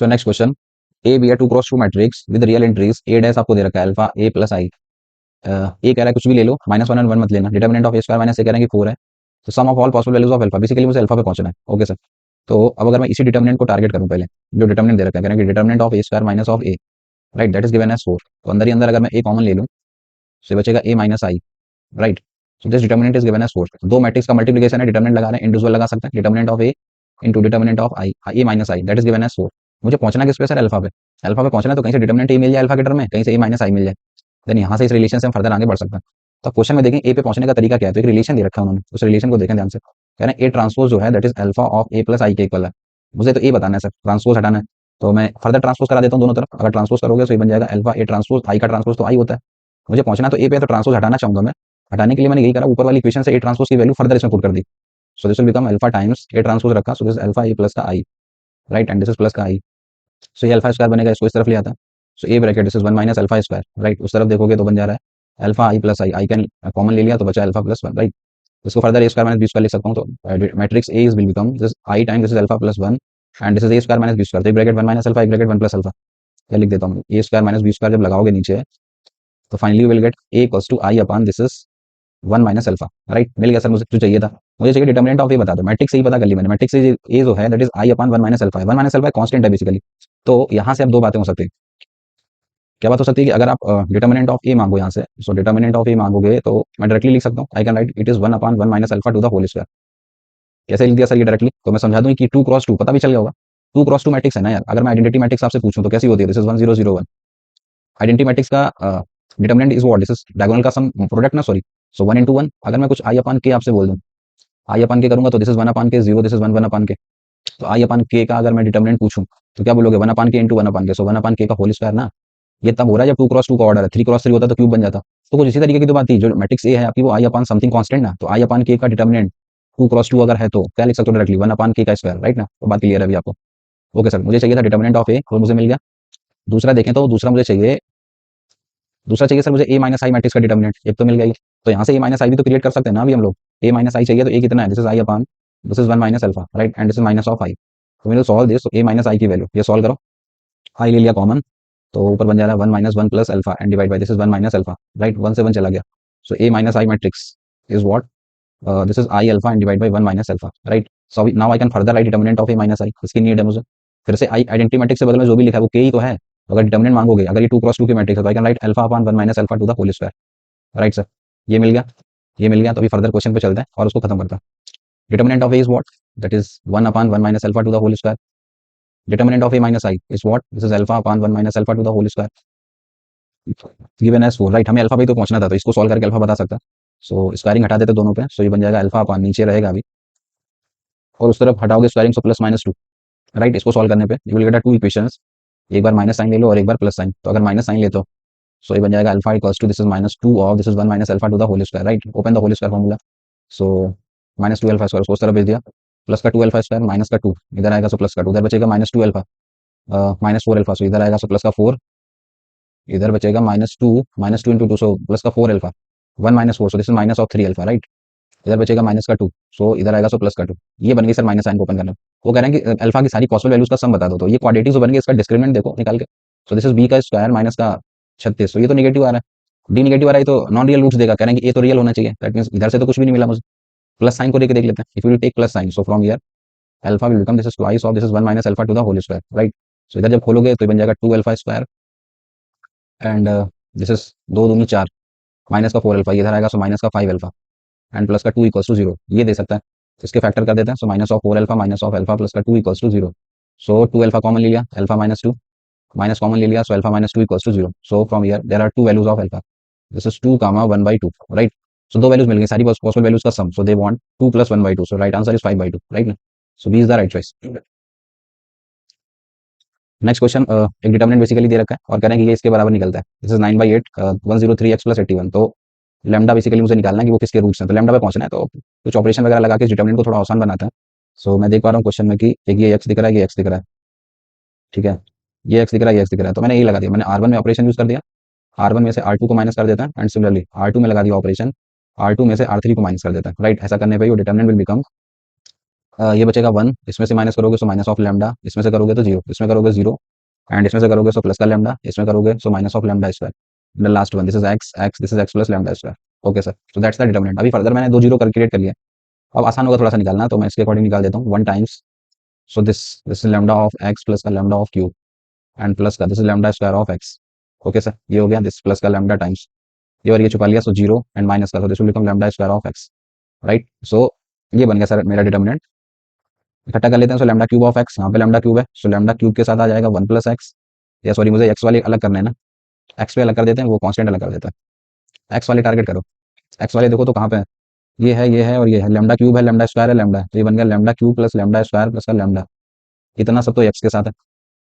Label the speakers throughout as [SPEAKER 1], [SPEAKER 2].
[SPEAKER 1] So next question, A be two cross two matrix with real entries A dash आपको दे रखा है alpha A plus आई। ए कह रहा है कुछ भी ले लो, -1 एंड 1 मत लेना। Determinant of A square minus A कह रहे हैं कि 4 है। तो sum of all possible values of alpha, basically मुझे अल्फा पे पहुंचना है। ओके सर, तो अब अगर मैं इसी डिटर्मिनेंट को टारगेट करूं, पहले जो डिटर्मिनेंट दे रखा है, कह रहे हैं कि determinant of A square minus of A, right, that is given as 4। तो अंदर ही अंदर अगर मैं ए कॉमन ले लूं तो ये बचेगा A minus I, right. So this determinant is given as 4। दो मैट्रिक्स का मल्टीप्लिकेशन है, डिटर्मिनेंट लगा रहे हैं, इंडिविजुअल लगा सकते हैं। Determinant of A into determinant of I, A minus I, that is given as 4। मुझे पहुंचना किस पे सर? अल्फा पे। अल्फा पे पहुंचना है तो कहीं से डिटर्मिनेंट ए मिल जाए अल्फा के टर्म में, कहीं से ए माइनस आई मिल जाए, देन यहाँ से इस रिलेशन से हम फर्दर आगे बढ़ सकते हैं। तो क्वेश्चन में देखें ए पे पहुंचने का तरीका क्या है, तो एक रिलेशन दे रखा है उन्होंने, उस रिलेशन को देखें ध्यान से। कह रहे हैं ए ट्रांसपोज जो है that is alpha of A plus I के इक्वल है। मुझे तो ए बताना है सर, ट्रांसपोज हटाना है, तो मैं फर्दर ट्रांसपोज करा देता हूँ दोनों तरफ। अगर ट्रांसपोज करोगे तो ये बन जाएगा अल्फा ए ट्रांसपोज आई का ट्रांसपोज तो आई होता है। मुझे पहुंचना तो ए पे, तो ट्रांसपोज हटाना चाहूंगा मैं। हटाने के लिए मैंने यही करा, ऊपर वाली इक्वेशन से ए ट्रांसपोज की वैल्यू फर्दर इसमें पुट कर दी। So this will become alpha times A transpose रखा, so this alpha A plus का I, right, and this is plus का आई। सो ये अल्फा स्क्वायर बनेगा, इसको इस तरफ ले आता है। So A bracket this is 1 minus alpha square, right. उस तरफ देखोगे तो बन जा रहा है alpha I plus I, I can common ले लिया तो बचा अल्फा प्लस 1, राइट। इसको further A square minus B square लिख सकता हूँ, तो matrix A is will become this I time this is alpha plus 1 and this is A square minus B square. तो bracket 1 minus alpha, bracket 1 plus alpha, क्या लिख देता हूँ, A square minus B square जब लगाओगे नीचे तो finally you will get A equals to I upon this is 1 minus alpha, right. मिल गया सर मुझे जो चाहिए था। मुझे चाहिए डिटर्मिनेंट ऑफ ए बता दो, मैट्रिक्स से ही पता कर ली मैंने। मैट्रिक्स से ए जो है that is I upon 1 minus alpha, 1 minus alpha constant है बेसिकली। तो यहाँ से अब दो बातें हो सकती है। क्या बात हो सकती है कि अगर आप डिटर्मिनेंट ऑफ ए मांगो यहाँ से, सो डिटर्मिनेंट ऑफ ए मांगोगे तो मैं डायरेक्टली लिख सकता हूँ, I can write it is 1 upon 1 minus alpha to the whole square. कैसे लिख दिया सर ये डायरेक्टली? तो मैं समझा दूं कि 2 क्रॉस 2 पता भी चल गया होगा। 2 क्रॉस 2 मैट्रिक्स है ना यार। अगर मैं आइडेंटिटी मैट्रिक्स आपसे पूछूं तो कैसी होती है? This is 1 0 0 1। आइडेंटिटी मैट्रिक्स का determinant is what? This is diagonal का सम प्रोडक्ट ना, सॉरी। सो 1 into 1, अगर मैं कुछ आई अपॉन के आपसे बोल दूं, आई अपॉन के करूंगा तो दिस इज 1 अपॉन के 0, दिस इज 1 1 अपॉन के। तो आई अपॉन के का अगर मैं डिटर्मिनेंट पूछूं तो क्या बोलोगे? 1 अपॉन के इंटू 1 अपॉन के, सो 1 अपॉन के का होल स्क्वायर ना। ये तब हो रहा है जब 2 क्रॉस 2 का ऑर्डर है। 3 क्रॉस 3 होता तो क्यूब बन जाता। तो कुछ इसी तरीके की तो बात थी। जो मैट्रिक्स ए है आपकी वो आई अपॉन समथिंग कांस्टेंट ना, तो आई अपॉन के का डिटर्मिनेंट 2 क्रॉस 2 अगर है तो क्या लिख सकते हो डायरेक्टली? 1 अपॉन के का स्क्वायर, राइट ना। तो बात क्लियर है अभी आपको? ओके सर, मुझे चाहिए था डिटर्मिनेंट ऑफ ए, वो मुझे मिल गया। दूसरा देखें तो दूसरा चाहिए सर मुझे ए माइनस आई मैट्रिक्स का डिटर्मिनेंट, एक तो मिल गया। तो यहाँ से ए माइनस आई भी तो क्रिएट कर सकते हैं ना अभी हम लोग। ए माइनस आई चाहिए तो ए कितना है? This is I upon this is 1 minus alpha, right, and this is minus of I. तो मैंने सॉल्व दिस, तो ए माइनस आई की वैल्यू ये सॉल्व करो। आई ले लिया कॉमन, तो ऊपर बन जा रहा है 1 minus 1 plus alpha and divide by this is 1 minus alpha, right. 1 से 1 चला गया। So A minus I matrix is what? This is I alpha and divide by 1 minus alpha, right. So now I can further write determinant of A minus I, इसकी need है मुझे। फिर से आई identity matrix से बदल में जो भी लिखा है वो के ही तो है। तो अगर डिटर्मिनेंट मांगोगे, अगर ये 2 क्रॉस 2 की मैट्रिक्स है तो I can write alpha upon 1 minus alpha to the whole square, right sir. ये मिल गया, ये मिल गया। तो अभी फर्दर क्वेश्चन पे चलते हैं और उसको खत्म करते हैं। Determinant of A is what? That is 1 upon 1 minus alpha to the whole square. Determinant of A minus I is what? This is alpha upon 1 minus alpha to the whole square, given as 4, right. हमें alpha पे तो पहुंचना था, तो इसको solve करके alpha बता सकता है। सो स्क्वायरिंग हटा देते दोनों पे, सो ये बन जाएगा अल्फा अपॉन, नीचे रहेगा अभी, और उस तरफ हटाओगे squaring, so plus minus 2, right. इसको सॉल्व करने पे you will get a 2 equations. एक बार माइनस साइन ले लो और एक बार प्लस साइन। तो अगर माइनस साइन लेते हो सो ये बन जाएगा alpha equals to this is minus 2 of this is 1 minus alpha to the whole square, right. Open the whole square formula. So minus 2 alpha square उसको उस तरफ भेज दिया, प्लस का 2 अल्फा स्क्वायर माइनस का 2 इधर आएगा, सो प्लस का 2 इधर बचेगा, माइनस 2 अल्फा माइनस 4 अल्फा, सो इधर आएगा, सो प्लस का 4 इधर बचेगा, माइनस टू इंटू 2, सो प्लस का 4 alpha 1 minus 4, so this is minus of 3 alpha, right. इधर बचेगा माइनस का 2, सो इधर आएगा, सो प्लस का 2। ये बन गई सर माइनस साइन को ओपन करना। वो कह रहे हैं कि अल्फा की सारी पॉसिबल वैल्यूज का सम बता दो। तो ये क्वाड्रेटिक जो बन गई, इसका डिस्क्रिमिनेंट देखो निकाल के। सो दिस इज बी का स्क्वायर माइनस का 36, तो ये तो निगेटिव आ रहा है, डी निगेटिव आ रहा है, तो नॉन रियल रूट्स देगा। कह रहे हैं कि ए तो रियल होना चाहिए, दैट मींस इधर से तो कुछ भी नहीं मिला मुझे। प्लस साइन को लेके देख लेते हैं। If you will take plus sign, so from here alpha will become this is twice of this is 1 minus alpha to the whole square, right. So इधर जब खोलोगे तो ये बन जाएगा 2 alpha square and this is 2 दूनी 4 minus का 4 alpha, इधर आएगा, सो माइनस का 5 अल्फा एंड प्लस का 2 इक्वल्स टू 0, ये दे सकता है। इसके फैक्टर कर देते हैं, so minus of 4 alpha minus of alpha plus का 2 equals to 0। So 2 alpha common ले लिया, अल्फा माइनस 2 माइनस कॉमन ले लिया, so alpha minus 2 equals to 0। So from here there are 2 values of alpha, this is 2 comma 1/2, right. So दो values मिल गई, सारी possible values का sum, so they want 2 plus 1/2, so right answer is 5/2, right ना। So B is the right choice. Next question, एक determinant basically दे रखा है और कह रहे हैं कि ये इसके बराबर निकलता है। This is 9/8 103x plus 81। तो लैम्डा बेसिकली मुझे निकालना है कि वो किसके रूट्स हैं, तो लैम्डा पे पहुंचना है। तो कुछ ऑपरेशन वगैरह लगा के इस डिटर्मिनेंट को थोड़ा आसान बनाता है। सो मैं देख पा रहा हूँ क्वेश्चन में कि एक ये एक्स दिख रहा है, ये एक्स दिख रहा है, ठीक है, ये एक्स दिख रहा है, ये एक्स दिख रहा है। तो मैंने यही लगा दिया, मैंने R1 में ऑपरेशन यूज कर दिया, R1 में से R2 को माइनस कर देता है एंड सिमिलरली R2 में लगा दिया ऑपरेशन, R2 में से R3 को माइनस कर देता है, राइट। ऐसा करने पर वो डिटर्मिनेंट विल बिकम ये बचेगा 1, इसमें से माइनस करोगे सो माइनस ऑफ लैम्डा, इसमें से करोगे तो 0, इसमें करोगे 0, एंड इसमें से करोगे सो प्लस का लैम्डा, इसमें करोगे so minus of lambda square, the last one this is x this is x plus lambda square. Okay sir, so that's the determinant. अभी फर्दर मैंने दो जीरो कैलकुलेट कर लिया, अब आसान होगा थोड़ा सा निकालना, तो मैं इसके अकॉर्डिंग निकाल देता हूँ। 1 times so this is lambda of X plus का lambda of cube and plus का this is lambda square of X. Okay sir, ये हो गया दिस प्लस का लैम्डा टाइम्स ये, और ये छुपा लिया सो 0 एंड माइनस का, so this will become lambda square of X. Right, so ये बन गया सर मेरा डिटर्मिनेंट। इकट्ठा कर लेते हैं। सो लैम्डा क्यूब ऑफ एक्स, यहाँ पे लैम्डा क्यूब है, सो लैम्डा क्यूब के साथ आ जाएगा 1 प्लस एक्स, या सॉरी मुझे एक्स वाले अलग करना है ना, एक्स पे अलग कर देते हैं, वो कांस्टेंट अलग कर देते हैं। एक्स वाले टारगेट करो, एक्स वाले देखो तो कहाँ पे है, ये है और ये है, लैम्डा क्यूब है, लैम्डा स्क्वायर है, लैम्डा, तो ये बन गया lambda cube plus lambda square plus का लैम्डा, इतना सब तो एक्स के साथ है,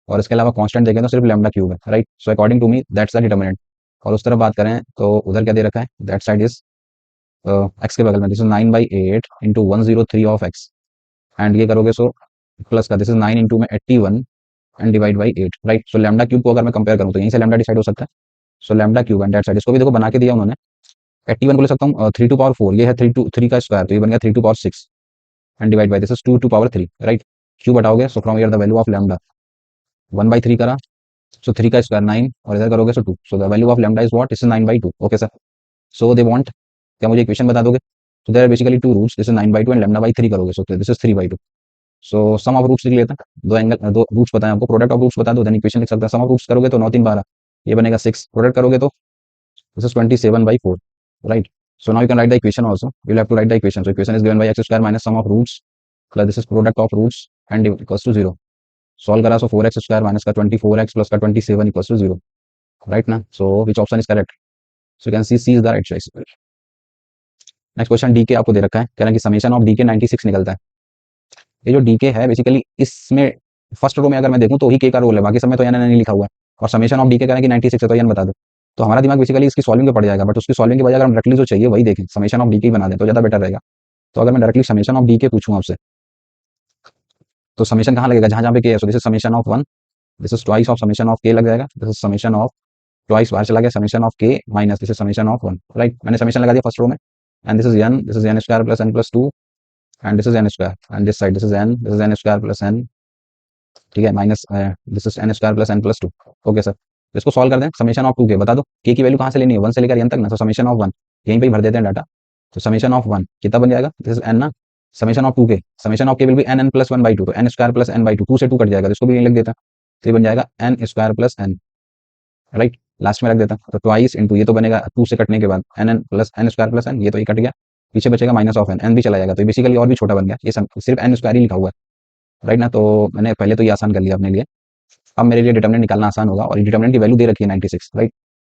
[SPEAKER 1] और इसके अलावा कांस्टेंट देखें तो सिर्फ लैम्डा क्यूब है। Right, so according to me that's the determinant. और उस तरफ बात करें तो उधर क्या दे रखा है, दैट साइड इज एक्स के बगल में, this is 9/8 into 103 of x, and ये करोगे सो प्लस का दिस इज 9 इंटू में 81 and divide by 8। Right, so lambda cube को अगर मैं कंपेयर करूँ तो यहीं से लैम्डा डिसाइड हो सकता है। सो lambda cube and that side, इसको भी देखो बना के दिया उन्होंने, 81 को ले सकता हूँ 3 टू पावर 4, ये है 3 का स्क्वायर, तो ये बन गया 3 to power 6 and divide by this is 2 to power 3। Right, cube हटाओगे so from here the value of lambda 1/3 करा, सो 3 का स्क्वायर 9, और इधर करोगे so 2, so the value of lambda is what, is 9/2। Okay sir, so they want, क्या मुझे equation बता दोगे, so there are basically two roots, this is 9/2 and lambda by 3 करोगे, so this is 3/2। so sum of roots लिख लेते हैं, दो angle दो रूट्स पता है आपको, प्रोडक्ट ऑफ रूट्स बता दो, देन इक्वेशन लिख सकते हैं। सम ऑफ रूट्स करोगे तो 9 3 12, ये बनेगा 6, प्रोडक्ट करोगे तो this is 27/4। Right, so now you can write the equation also, you will have to write the equation, so equation is given by x square minus sum of roots plus this is product of roots and equals to 0। Solve करा, सो 4x square minus का 24x plus का 27 equals to 0। Right ना, so which option is correct, so you can see is the right choice. Next question, D के आपको दे रखा है, कह रहा है कि समेशन ऑफ डी के 96 निकलता है। ये जो डी के है बेसिकली इसमें फर्स्ट रो में अगर मैं देखूं तो ही के का रोल है, बाकी सब में तो एन नहीं लिखा हुआ है, और समेशन ऑफ डी के कह रहा है कि 96 है, तो एन बता दो, तो हमारा दिमाग बेसिकली इसकी सॉल्विंग पे पड़ जाएगा, बट उसकी सॉल्विंग के बजाय अगर हम डायरेक्टली जो चाहिए वही देखें, समेशन ऑफ डी के ही बना दें तो ज़्यादा बेटर रहेगा। तो अगर मैं डायरेक्टली समेशन ऑफ डी के पूछूं आपसे, तो समेशन कहाँ लगेगा, जहाँ जहाँ पे के है, so this is summation of 1, this is twice of summation of k लग जाएगा, this is summation of twice बाहर चला गया, summation of k minus this is summation of 1। Right, मैंने समेशन लगा दिया फर्स्ट रो में, and this is n square plus n plus 2 and this is n square, and this side this is n square plus n, ठीक है, minus this is n square plus n plus 2। Okay sir, इसको solve कर दें, summation of 2 के बता दो के की वैल्यू कहाँ से लेनी है, 1 से लेकर एन तक ना, तो समेशन ऑफ 1 यहीं पे ही भर देते हैं डाटा, तो समेशन ऑफ 1 कितना बन जाएगा, दिस इज एन ना, summation of 2 k, summation of k will be n n plus 1/2, तो n square plus n by 2, 2 से 2 कट जाएगा, तो इसको भी यहीं लिख देता, तो ये बन जाएगा n square plus n. Right, last में रख देता, तो ट्वाइस इंटू ये तो बनेगा 2 से कटने के बाद n n plus n square plus n, ये तो ये कट गया, पीछे बचेगा माइनस ऑफ एन, एन भी चला जाएगा, तो ये बेसिकली और भी छोटा बन गया, ये सिर्फ एन स्क्वायर ही लिखा हुआ है। राइट ना, तो मैंने पहले तो ये आसान कर लिया अपने लिए, अब मेरे लिए डिटर्मिनेंट निकालना आसान होगा, और डिटर्मिनेंट की वैल्यू दे रखी है 96। राइट,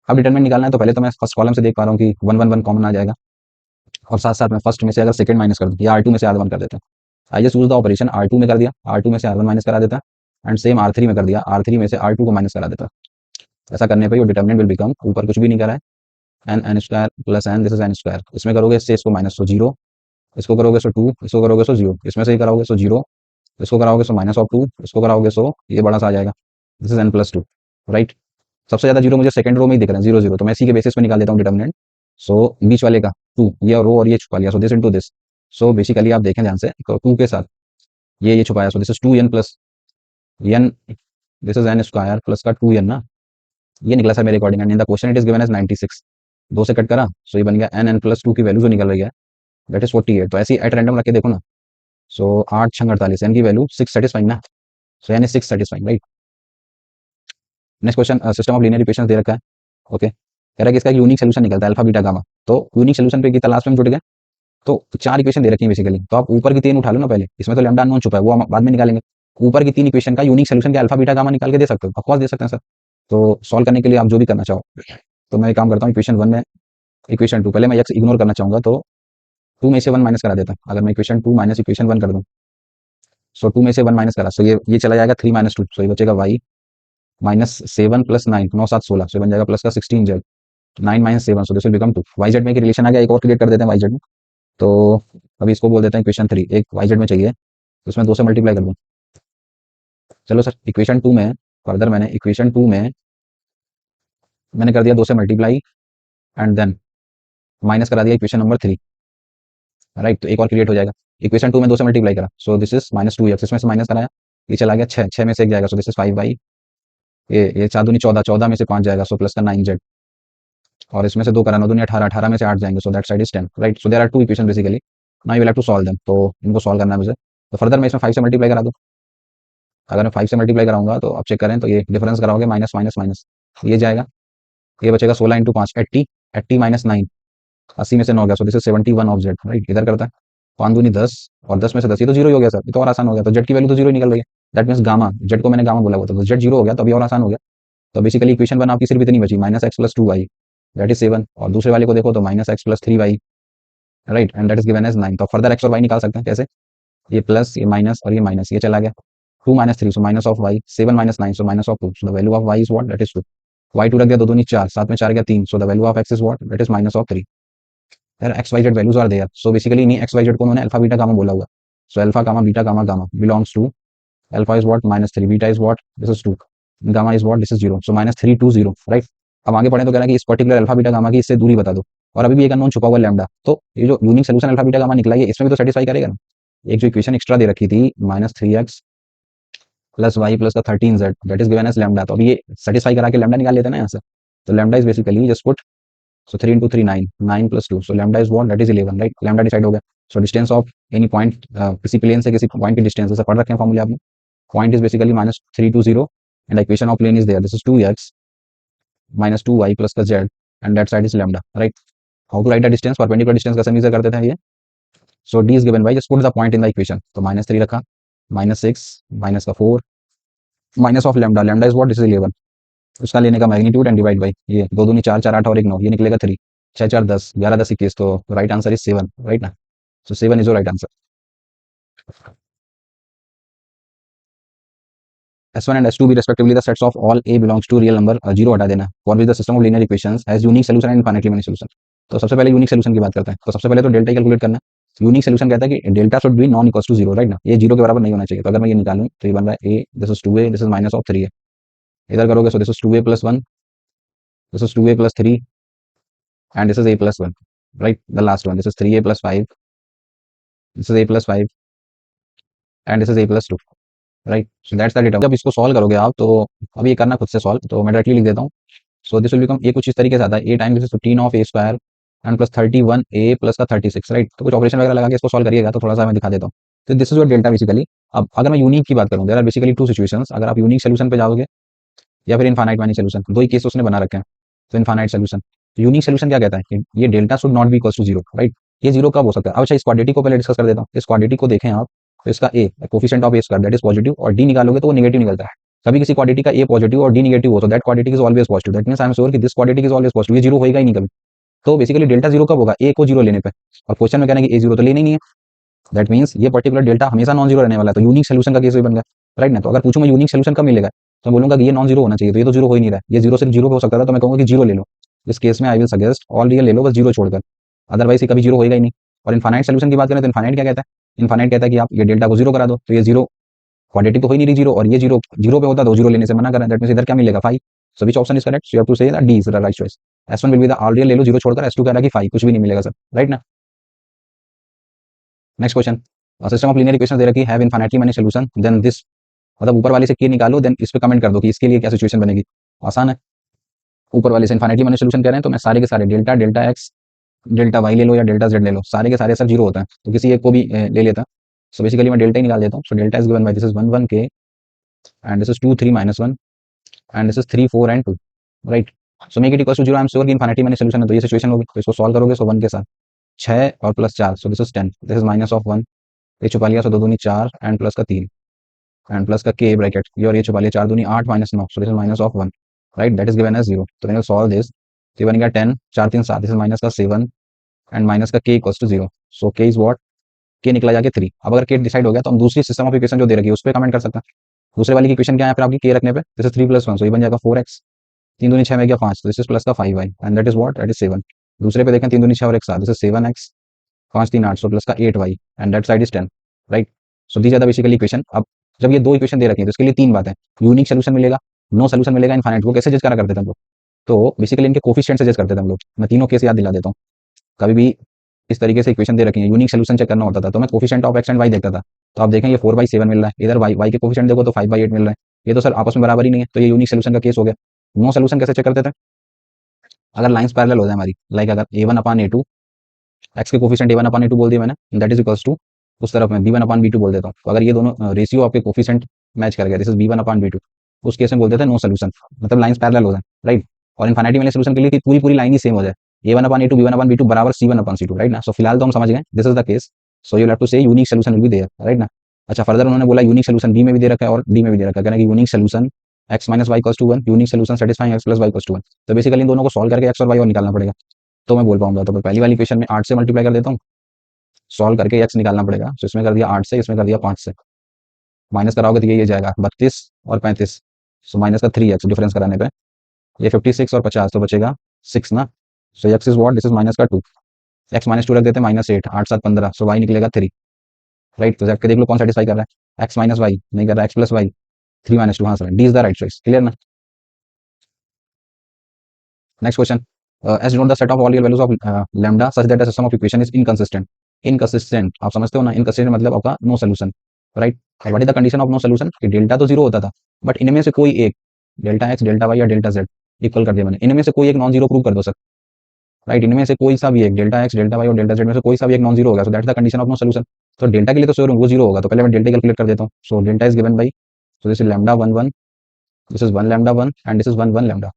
[SPEAKER 1] अब डिटर्मिनेंट निकालना है तो पहले तो मैं फर्स्ट कॉलम से देख पा रहा हूँ कि 1 1 1 कॉमन आ जाएगा, और साथ साथ में फर्स्ट में से अगर सेकंड माइनस कर दूँ या R2 में से R1 कर देते हैं, आई just use the operation, R2 में कर दिया, R2 में से R1 माइनस करा देता, एंड सेम R3 में कर दिया, R3 में से R2 को माइनस करा देता। ऐसा करने पर डिटर्मिनेंट विल बिकम, ऊपर कुछ भी नहीं करा है, n n square plus n this is n square, इसमें करोगे इससे इसको माइनस, तो 0, इसको करोगे सो 2, इसको करोगे सो 0, इसमें से ही कराओगे सो 0, इसको कराओगे सो माइनस ऑफ 2, इसको कराओगे सो ये बड़ा सा आ जाएगा, this is N plus 2। Right, सबसे ज्यादा जीरो मुझे सेकंड रो में ही दिख रहे हैं, 0 0, तो मैं इसी के बेसिस पे निकाल देता हूँ डिटर्मिनेंट। सो बीच वाले का 2, ये रो और ये छुपा लिया, so this into this, so basically आप देखें ध्यान से, तो 2 के साथ ये छुपाया, so this is 2n plus n, this is n square plus का 2n ना, ये निकला सर मेरे according, and in the question it is given as 96, 2 से कट करा, सो ये बन गया एन एन प्लस 2 की वैल्यू जो निकल रही है दैट इज 48। तो ऐसे ही एट रैंडम रख के देखो ना, सो 8 छंग 48, एन की वैल्यू 6 सेटिस्फाइंग ना, so n is 6 satisfying. Right, next question, system of linear equations दे रखा है। ओके, कह रहा है कि इसका यूनिक सोल्यूशन निकलता है अल्फा बीटा गामा, तो यूनिक सोल्यूशन पे की तलाश में हम जुट गए, तो 4 इक्वेशन दे रखी है बेसिकली, तो आप ऊपर की 3 उठा लो ना पहले, इसमें तो लैम्डा अननोन छुपा है वो हम बाद में निकालेंगे, ऊपर की 3 इक्वेशन का यूनिक सोल्यूशन क्या अल्फा बीटा गामा निकाल के दे सकते हो, ऑफकोर्स दे सकते हैं सर। तो सॉल्व करने के लिए आप जो भी करना चाहो, तो मैं एक काम करता हूँ, इक्वेशन 1 में इक्वेशन 2, पहले मैं एक्स इग्नोर करना चाहूंगा, तो 2 में से 1 माइनस करा देता हूँ, अगर मैं इक्वेशन 2 माइनस इक्वेशन 1 कर दूँ, सो 2 में से 1 माइनस करा, सो ये चला जाएगा 3 माइनस 2, सो ये बचेगा वाई माइनस 7 प्लस 9, 9 7 16, सो बन जाएगा प्लस का 16z, 9 minus 7, so this will become 2। Y z में एक रिलेशन आ गया, एक और क्रिएट कर देते हैं वाई जेड में, तो अभी इसको बोल देते हैं इक्वेशन 3, एक वाई जेड में चाहिए, तो इसमें 2 से मल्टीप्लाई कर दूँ। चलो सर, इक्वेशन 2 में फर्दर मैंने इक्वेशन 2 में मैंने कर दिया 2 से मल्टीप्लाई, एंड देन माइनस करा दिया इक्वेशन नंबर 3, राइट। तो एक और क्रिएट हो जाएगा। इक्वेशन 2 में 2 से मल्टीप्लाई करा, सो दिस इज -2x, इसमें से माइनस कराया, ये चला गया 6, 6 में से 1 जाएगा, सो दिस इज 5y, ये 4 दूनी 14, 14 में से 5 जाएगा, सो प्लस का 9z, और इसमें से 2 करा, 9 दूनी 18, 18 में से 8 जाएंगे, so that side is 10, right. So there are two equation basically, now you will have to solve them. तो इनको सॉल्व करना है मुझे। तो फर्दर मैं इसमें 5 से मल्टीप्लाई करा दूं। अगर मैं 5 से मल्टीप्लाई कराऊंगा तो आप चेक करें, तो ये डिफरेंस कराओगे माइनस माइनस माइनस, ये जाएगा, ये बचेगा 16 इंटू 5, 80, 80 माइनस 9, 80 में से 9 गया, so this is 71 of Z, right. इधर करता है 5 दूनी 10, और 10 में से 10, ये तो जीरो ही हो गया सर, ये तो और आसान हो गया। तो जेड की वैल्यू तो जीरो ही निकल रही है, दैट मीन्स गामा, जेड को मैंने गामा बोला हुआ था, तो जेड जीरो हो गया, तो अभी और आसान हो गया। तो बेसिकली इक्वेशन 1 आपकी सिर्फ इतनी बची, -x+2y, दैट इज 7, और दूसरे वाले को देखो तो -x+3y, right, and that is given as 9। तो फर्दर x और y निकाल सकते हैं कैसे, ये प्लस, ये माइनस, और ये माइनस, ये चला गया 2 - 3, सो minus of y, 7 - 9, so minus of 2, so the value of y is what, that is 2। y2 रख दिया, 2 दूनी 4, 7 में 4 गया 3, so the value of x is what, that is minus of 3। यार x y z values are there, so basically इन्हीं x y z को उन्होंने alpha beta gamma बोला हुआ। So alpha gamma beta gamma gamma belongs to alpha is what -3, beta is what, this is 2, gamma is what, this is 0, so -3 2 0, right. अब आगे पढ़े तो कह रहा है कि इस पर्टिकुलर अल्फा बीटा गामा की इससे दूरी बता दो, और अभी भी एक अननोन छुपा हुआ लैम्डा। तो ये जो unique solution alpha beta gamma निकला है, इसमें भी तो सेटिस्फाई करेगा ना। एक जो इक्वेशन एक्स्ट्रा दे रखी थी -3x प्लस वाई प्लस का 13z, that is given as lambda, तो अभी ये सेटिस्फाई करा के लैम्डा निकाल लेते हैं ना यहाँ से। तो lambda is basically just put, so 3 into 3 9, 9 plus 2, so lambda is what, that is 11, right। lambda decide हो गया। so distance of any point, किसी प्लेन से किसी पॉइंट की डिस्टेंस, जैसे पढ़ रखे हैं फॉर्मूले आपने, point is basically -3 to 0, and the equation of plane is there, this is 2x minus 2y plus का z, and that side is lambda, right। how to write the distance, perpendicular distance कैसे major करते थे ये, so d is given by, just put the point in the equation, तो -3 रखा, -6 minus का 4 minus of lambda, lambda is what, this is 11, उसका लेने का मैग्नीट्यूड एंड डिवाइड बाई ये 2 दूनी 4, 4 8 और 1 9, ये निकलेगा 3, 6 4 10, 11 10 21, तो राइट आंसर इज 7, राइट ना। सो 7 is your right answer. S1 and S2 be respectively the sets of all A belongs to real number, 0 हटा देना, for which the system of linear equations has unique solution and infinitely many solution। तो सबसे पहले unique solution की बात करते हैं। तो सबसे पहले तो डेल्टा कैलकुलेट करना है। यूनिक सोल्यूशन कहता है कि delta should be non equal to 0, right ना, ये 0 के बराबर नहीं होना चाहिए। तो अगर मैं ये निकालूं तो ये बन रहा है a, this is 2a, this is minus of 3a, इधर करोगे so this is 2a plus 1, this is 2a plus 3, and this is a plus 1, right, the last one, this is 3a plus 5, this is a plus 5, and this is a plus 2, right। so that's the data। जब इसको solve करोगे आप, तो अब ये करना खुद से सॉल्व, तो मैं डायरेक्टली लिख देता हूँ। सो दिस विल बिकम, ये कुछ इस तरीके से आता है, a time this is 15 of a square and plus 31 a plus का 36, राइट। तो कुछ ऑपरेशन वगैरह लगा के इसको सॉल्व करिएगा, तो थोड़ा सा मैं दिखा देता हूँ। तो this is your delta basically. अब अगर मैं यूनिक की बात करूँ, there are basically two situations, अगर आप यूनिक सोल्यूशन पे जाओगे या फिर इनफाइनाइट मैनी सोल्यूशन, दो ही केस उसने बना रखे हैं। तो इनफाइनाइट सोल्यूशन, यूनिक सोल्यूशन क्या कहता है कि ये delta should not be equal to 0, right. ये 0 कब हो सकता है। अच्छा, इस क्वाड्रेटिक को पहले डिस्कस कर देता हूँ। इस क्वाड्रेटिक को देखें आप, तो इसका a coefficient of A square that is positive, और डी निकालोगे तो वो नेगेटिव निकलता है। कभी किसी क्वाड्रेटिक का ए पॉजिटिव और डी नेगेटिव हो, तो that quadratic is always positive, that means I am sure कि this quadratic is always positive, ये 0 होएगा ही नहीं कभी। तो बेसिकली डेल्टा 0 कब होगा, ए को 0 लेने पे, और क्वेश्चन में कहना है कि ए 0 तो लेना ही नहीं है, दैट मींस ये पर्टिकुलर डेल्टा हमेशा नॉन जीरो रहने वाला है। तो यूनिक सोल्यूशन का केस भी बन गया, राइट ना। तो अगर पूछूं मैं यूनिक सोल्यूशन कब मिलेगा, तो मैं बोलूंगा कि ये नॉन जीरो होना चाहिए, तो ये तो जीरो हो ही नहीं रहा है, ये जीरो सिर्फ जीरो पे हो सकता था, तो मैं कहूंगा कि जीरो ले लो। इस केस में I will suggest all real ले लो, बस जीरो छोड़कर, अदरवाइज ये कभी जीरो होएगा ही नहीं। और इनफाइनाइट सोल्यूशन की बात करें तो इनफाइनाइट क्या कहता है, इनफाइनाइट कहता है कि आप ये डेल्टा को जीरो करा दो, तो ये जीरो क्वाड्रेटिक तो हो ही नहीं रही जीरो, और ये जीरो जीरो पे होता तो जीरो लेने से मना करें, दैट मींस इधर क्या मिलेगा 5। So which option is correct, so you have to say that D is the right choice. S1 will be the all real ले लो जीरो छोड़कर, S2 कह रहा है कि 5 कुछ भी नहीं मिलेगा सर, राइट ना। Next question, system of linear equation दे रखी है, have infinitely many solution, then this, मतलब ऊपर वाले से के निकालो, देन इस पे कमेंट कर दो कि इसके लिए क्या सिचुएशन बनेगी। आसान है, ऊपर वाले से इनफाइनाइटली मेनी सॉल्यूशन कह रहे हैं, तो मैं सारे के सारे delta, delta x, delta y ले लो या डेल्टा जेड ले लो, सारे के सारे सर जीरो होता है, तो किसी एक को भी ले लेता। सो बेसिकली मैं डेल्टा ही निकाल देता हूँ। So delta is given by this is 1 1 k, and this is 2 3 -1, and this is 3 4 and 2, right. So make it equal to 0, I am sure कि इनफाइनाइटली मेनी सॉल्यूशन है, तो ये सिचुएशन होगी। तो इसको सॉल्व करोगे, सो 1 के साथ 6 और plus 4, so this is 10, this is minus of 1, ये छुपा लिया, सो 2 दूनी 4 एंड प्लस का 3 एंड प्लस का के ब्रैकेट, ये और ये छुपा लिया, 4 दूनी 8 -9, so this is minus of 1, right, that is given as 0। तो मैंने सॉल्व दिस, तो ये बन गया 10 4 3 7, दिस इज माइनस का 7 एंड माइनस का के इक्वल्स टू 0। सो के इज व्हाट, के निकला जाके 3। अब अगर के डिसाइड हो गया, तो हम दूसरी सिस्टम ऑफ इक्वेशन जो दे रखी है उस पर कमेंट कर सकते हैं। दूसरे वाली की इक्वेशन क्या है फिर आपकी, के रखने पे, दिस इज 3 + 1, सो ये बन जाएगा 4x, 3 दूनी 6 में गया 5, दिस इज प्लस का 5y, and that is what, that is 7। दूसरे पे देखें 3 दूनी 6 और 1 7, this is 7x, 5 3 8, so plus का 8y, and that side is 10, right. So these are the basically equation. अब जब ये दो इक्वेशन दे रखी है, तो इसके लिए तीन बातें, यूनिक सोल्यूशन मिलेगा, नो सोल्यूशन मिलेगा, इनफाइनाइट। वो कैसे जज करा करते थे हम लोग, तो बेसिकली इनके कोफिशिएंट से जज करते थे हम लोग। मैं तीनों केस याद दिला देता हूँ। कभी भी इस तरीके से इक्वेशन दे रखी है, यूनिक सोल्यूशन चेक करना होता था तो मैं coefficient of x and y देखता था। तो आप देखें ये 4/7 मिल रहा है, इधर वाई के कोफिशिएंट देखो तो 5/8 मिल रहा है, ये तो सर आपस में बराबर ही नहीं है, तो ये यूनिक सोल्यूशन का केस हो गया। नो सोल्यूशन कैसे चेक करते थे? अगर लाइंस पैरेलल हो जाए हमारी, लाइक अगर a1/a2, एक्स के कोफिशिएंट a1/a2 बोल दिया मैंने, दैट इज इक्वल्स टू उस तरफ मैं b1/b2 बोल देता हूँ। तो अगर ये दोनों रेशियो आपके कोफिशिएंट मैच कर गया, दिस इज b1/b2, उस केस में बोल देते हैं नो सोल्यूशन, मतलब लाइंस पैरेलल हो जाए, राइट। और इनफिनिटी वाले सोल्यूशन के लिए कि पूरी पूरी लाइन ही सेम हो जाए, a1/a2 b1/b2 बराबर c1/c2, राइट ना। सो फिलहाल तो हम समझ गए this is the case, so you have to say unique solution will be there, right ना। अच्छा, फर्दर उन्होंने बोला यूनिक सोल्यूशन बी में भी दे रखा है और डी में भी दे रखा है, कहना कि unique solution x minus y equals to 1, unique solution satisfying x plus y equals to 1। तो बेसिकली इन दोनों को सॉल्व करके x और y और निकालना पड़ेगा, तो मैं बोल पाऊंगा। तो मैं पहली वाली इक्वेशन में 8 से मल्टीप्लाई कर देता हूँ, सॉल्व करके x निकालना पड़ेगा। तो इसमें कर दिया 8 से, इसमें कर दिया 5 से, माइनस कराओगे तो ये जाएगा 32 और 35, सो माइनस का 3x डिफरेंस कराने पे ये 56 और 50 तो बचेगा 6 ना। सो x is what, this is minus का 2, x माइनस 2 रख देते हैं, -8, 8 7 15, सो y निकलेगा 3, राइट। तो जाके देख लो कौन सेटिस्फाई कर रहा है, x माइनस वाई नहीं कर रहा, x प्लस वाई, 3 - 2, हाँ sir, D is the right choice, clear ना। Next question, S denote the set of all real values of lambda such that the system of equation is inconsistent. Inconsistent आप समझते हो ना, inconsistent मतलब आपका no solution, right. और what is the condition of no solution, कि delta तो zero होता था, बट इनमें से कोई एक, डेल्टा एक्स, डेल्टा वाई या डेल्टा जेड इक्वल कर दिया मैंने, इनमें से कोई एक नॉन जीरो प्रूव कर दो सर, राइट। इनमें से कोई सा भी एक, डेल्टा एक्स, डेल्टा वाई और डेल्टा जेड में से कोई सा भी एक नॉन जीरो होगा, so that's the condition of no solution. तो डेल्टा के लिए तो श्योर हूँ वो जीरो होगा, तो पहले मैं डेल्टा कैलकुलेट कर देता हूँ। So delta is given by, so this is lambda 1 1, this is 1 lambda 1 and this is 1 1 lambda,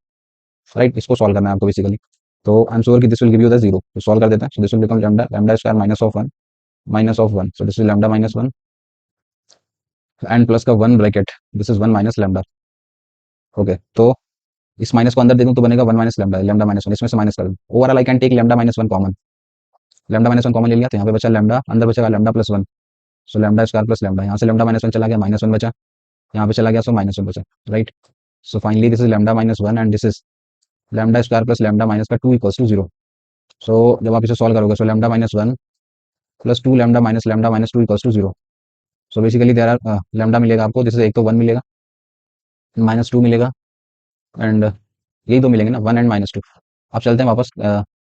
[SPEAKER 1] right. इसको सॉल्व करना है आपको बेसिकली, तो आई एम श्योर कि this will give you the zero, तो सॉल्व कर देते हैं। So this will become lambda, lambda square minus of 1, so this is lambda -1 and plus का 1 bracket, this is 1 minus lambda, okay. तो इस minus को अंदर दे दूं तो बनेगा 1 माइनस लैम्डा, लैम्डा -1, इसमें से माइनस कर दूं, overall I can take lambda -1 common, lambda -1 common ले लिया तो यहाँ पे बचा लैम्डा, अंदर बचेगा lambda plus 1, so lambda square plus lambda, यहाँ से लैम्डा -1 चला गया, -1 बचा, यहाँ पे चला गया, सो -1 बचा, right. So finally this is lambda -1 and this is lambda square plus lambda minus का 2 इक्वल्स टू 0। सो जब आप इसे सॉल्व करोगे, so lambda -1 plus 2 lambda minus 2 equals to 0। So basically there are lambda मिलेगा आपको, जैसे एक तो 1 मिलेगा, -2 मिलेगा एंड यही दो मिलेंगे ना, 1 एंड -2। अब चलते हैं वापस,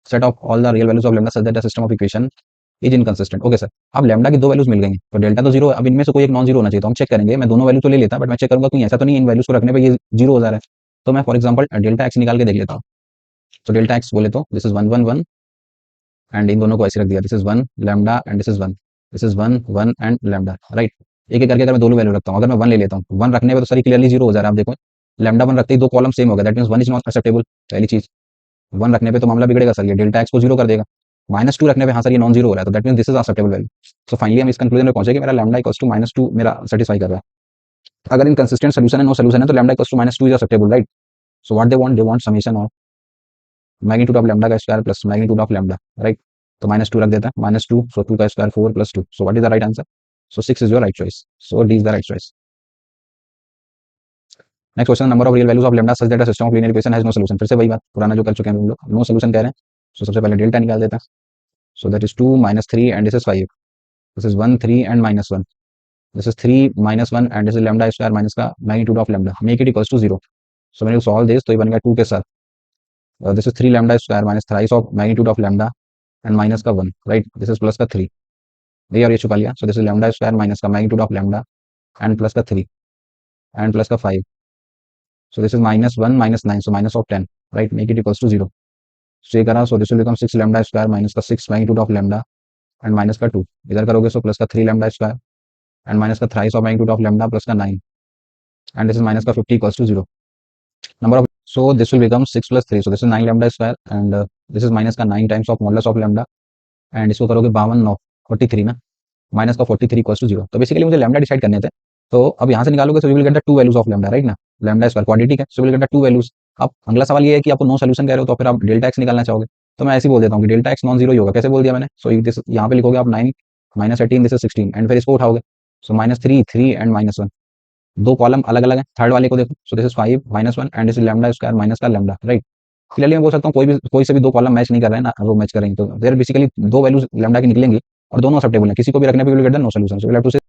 [SPEAKER 1] set of all the real values of lambda such that the system of equation is inconsistent, okay sir. अब लैम्डा की दो वैल्यूज मिल गई हैं, तो डेल्टा तो जीरो है, अब इनमें से कोई एक नॉन जीरो होना चाहिए, तो हम चेक करेंगे। मैं दोनों वैल्यू तो ले लेता, बट मैं चेक करूंगा कहीं ऐसा तो नहीं इन वैल्यूज को रखने पर ये जीरो हो जा रहा है। तो मैं फॉर एग्जाम्पल डेल्टा एक्स निकाल के देख लेता हूँ। तो डेल्टा एक्स बोले तो दिस इज 1 1 1 एंड इन दोनों को ऐसे रख दिया, this is 1 lambda and this is 1, this is 1 1 and lambda, right. एक एक करके अगर मैं दोनों वैल्यू रखता हूँ, अगर मैं 1 ले लेता हूँ, 1 रखने पे तो सारी क्लियरली जीरो हो जा रहा है, आप देखो लैम्डा 1 रखते ही दो कॉलम सेम हो गया, that means 1 is not acceptable, पहली चीज। 1 रखने पे तो मामला बिगड़ेगा सर, ये डेल्टा एक्स को जीरो कर देगा। -2 रखने पे हाँ सर ये नॉन जीरो हो रहा है, तो that means this is acceptable value. So finally हम इस कंक्लूजन में पहुंचे कि मेरा लैम्डा इक्वल्स टू -2 मेरा सेटिस्फाई कर रहा है। अगर इनकंसिस्टेंट सोल्यूशन है, नो सोल्यूशन है, तो lambda equals to -2 is acceptable, right. So what they want summation of magnitude of lambda का square plus magnitude of lambda, right. तो -2 रख देता है, -2, सो 2 का square 4 + 2, so what is the right answer, so 6 is your right choice, so D is the right choice. Next question, number of real values of lambda such that the system of linear equation has no solution. फिर से वही बात पुराना जो कर चुके हैं हम लोग, नो सोल्यूशन कह रहे हैं। सो सबसे पहले डेल्टा निकाल देते हैं, so that is 2 -3 and this is 5, this is 1 3 and -1, this is 3 -1 and this is lambda square minus का magnitude of lambda, make it equals to 0। So मैंने सॉल्व दिस तो ये बनेगा 2 के साथ, this is 3 lambda square minus thrice of magnitude of lambda and minus का 1, right. This is plus का 3, ये और ये छुपा लिया, so this is lambda square minus का magnitude of lambda and plus का 3 एंड प्लस का 5, so this is -1 -9, so minus of 10, right, make it equals to 0। so ये करा, so this will become 6 lambda square minus का 6 magnitude of lambda and minus का 2, इधर करोगे so plus का 3 lambda square and minus का thrice of magnitude of lambda plus का 9 and this is minus का 50 equals to 0। number of, so this will become 6 plus 3, so this is 9 lambda square and this is minus का 9 times of modulus of lambda and इसको करोगे 52 9 43 ना, minus का 43 equals to 0। तो basically मुझे lambda decide करने थे, तो अब यहाँ से निकालोगे, so you will get the two values of lambda, right ना, लैम्डा स्क्वायर क्वाड्रेटिक है, so will get the two values. अब अगला सवाल ये है कि आपको नो सोल्यूशन कह रहे हो, तो फिर आप डेल्टा एक्स निकालना चाहोगे, तो मैं ऐसे ही बोल देता हूँ कि डेल्टा एक्स नॉन जीरो ही होगा। कैसे बोल दिया मैंने, सो यहाँ पे लिखोगे आप 9 -18, दिस इज 16 एंड फिर इसको उठाओगे, सो -3 3 एंड -1, दो कॉलम अलग अलग है, थर्ड वाले को देखो, सो this is 5 -1 and this is lambda square minus का लैम्डा, राइट। क्लियरली मैं बोल सकता हूँ कोई से भी दो कॉलम मैच नहीं कर रहे हैं ना, वो मैच करेंगे, तो देयर बेसिकली दो वैल्यूज लैम्डा की निकलेंगी और दोनों एक्सेप्टेबल है, किसी को भी रखने पे will get the no solution, so will have to say.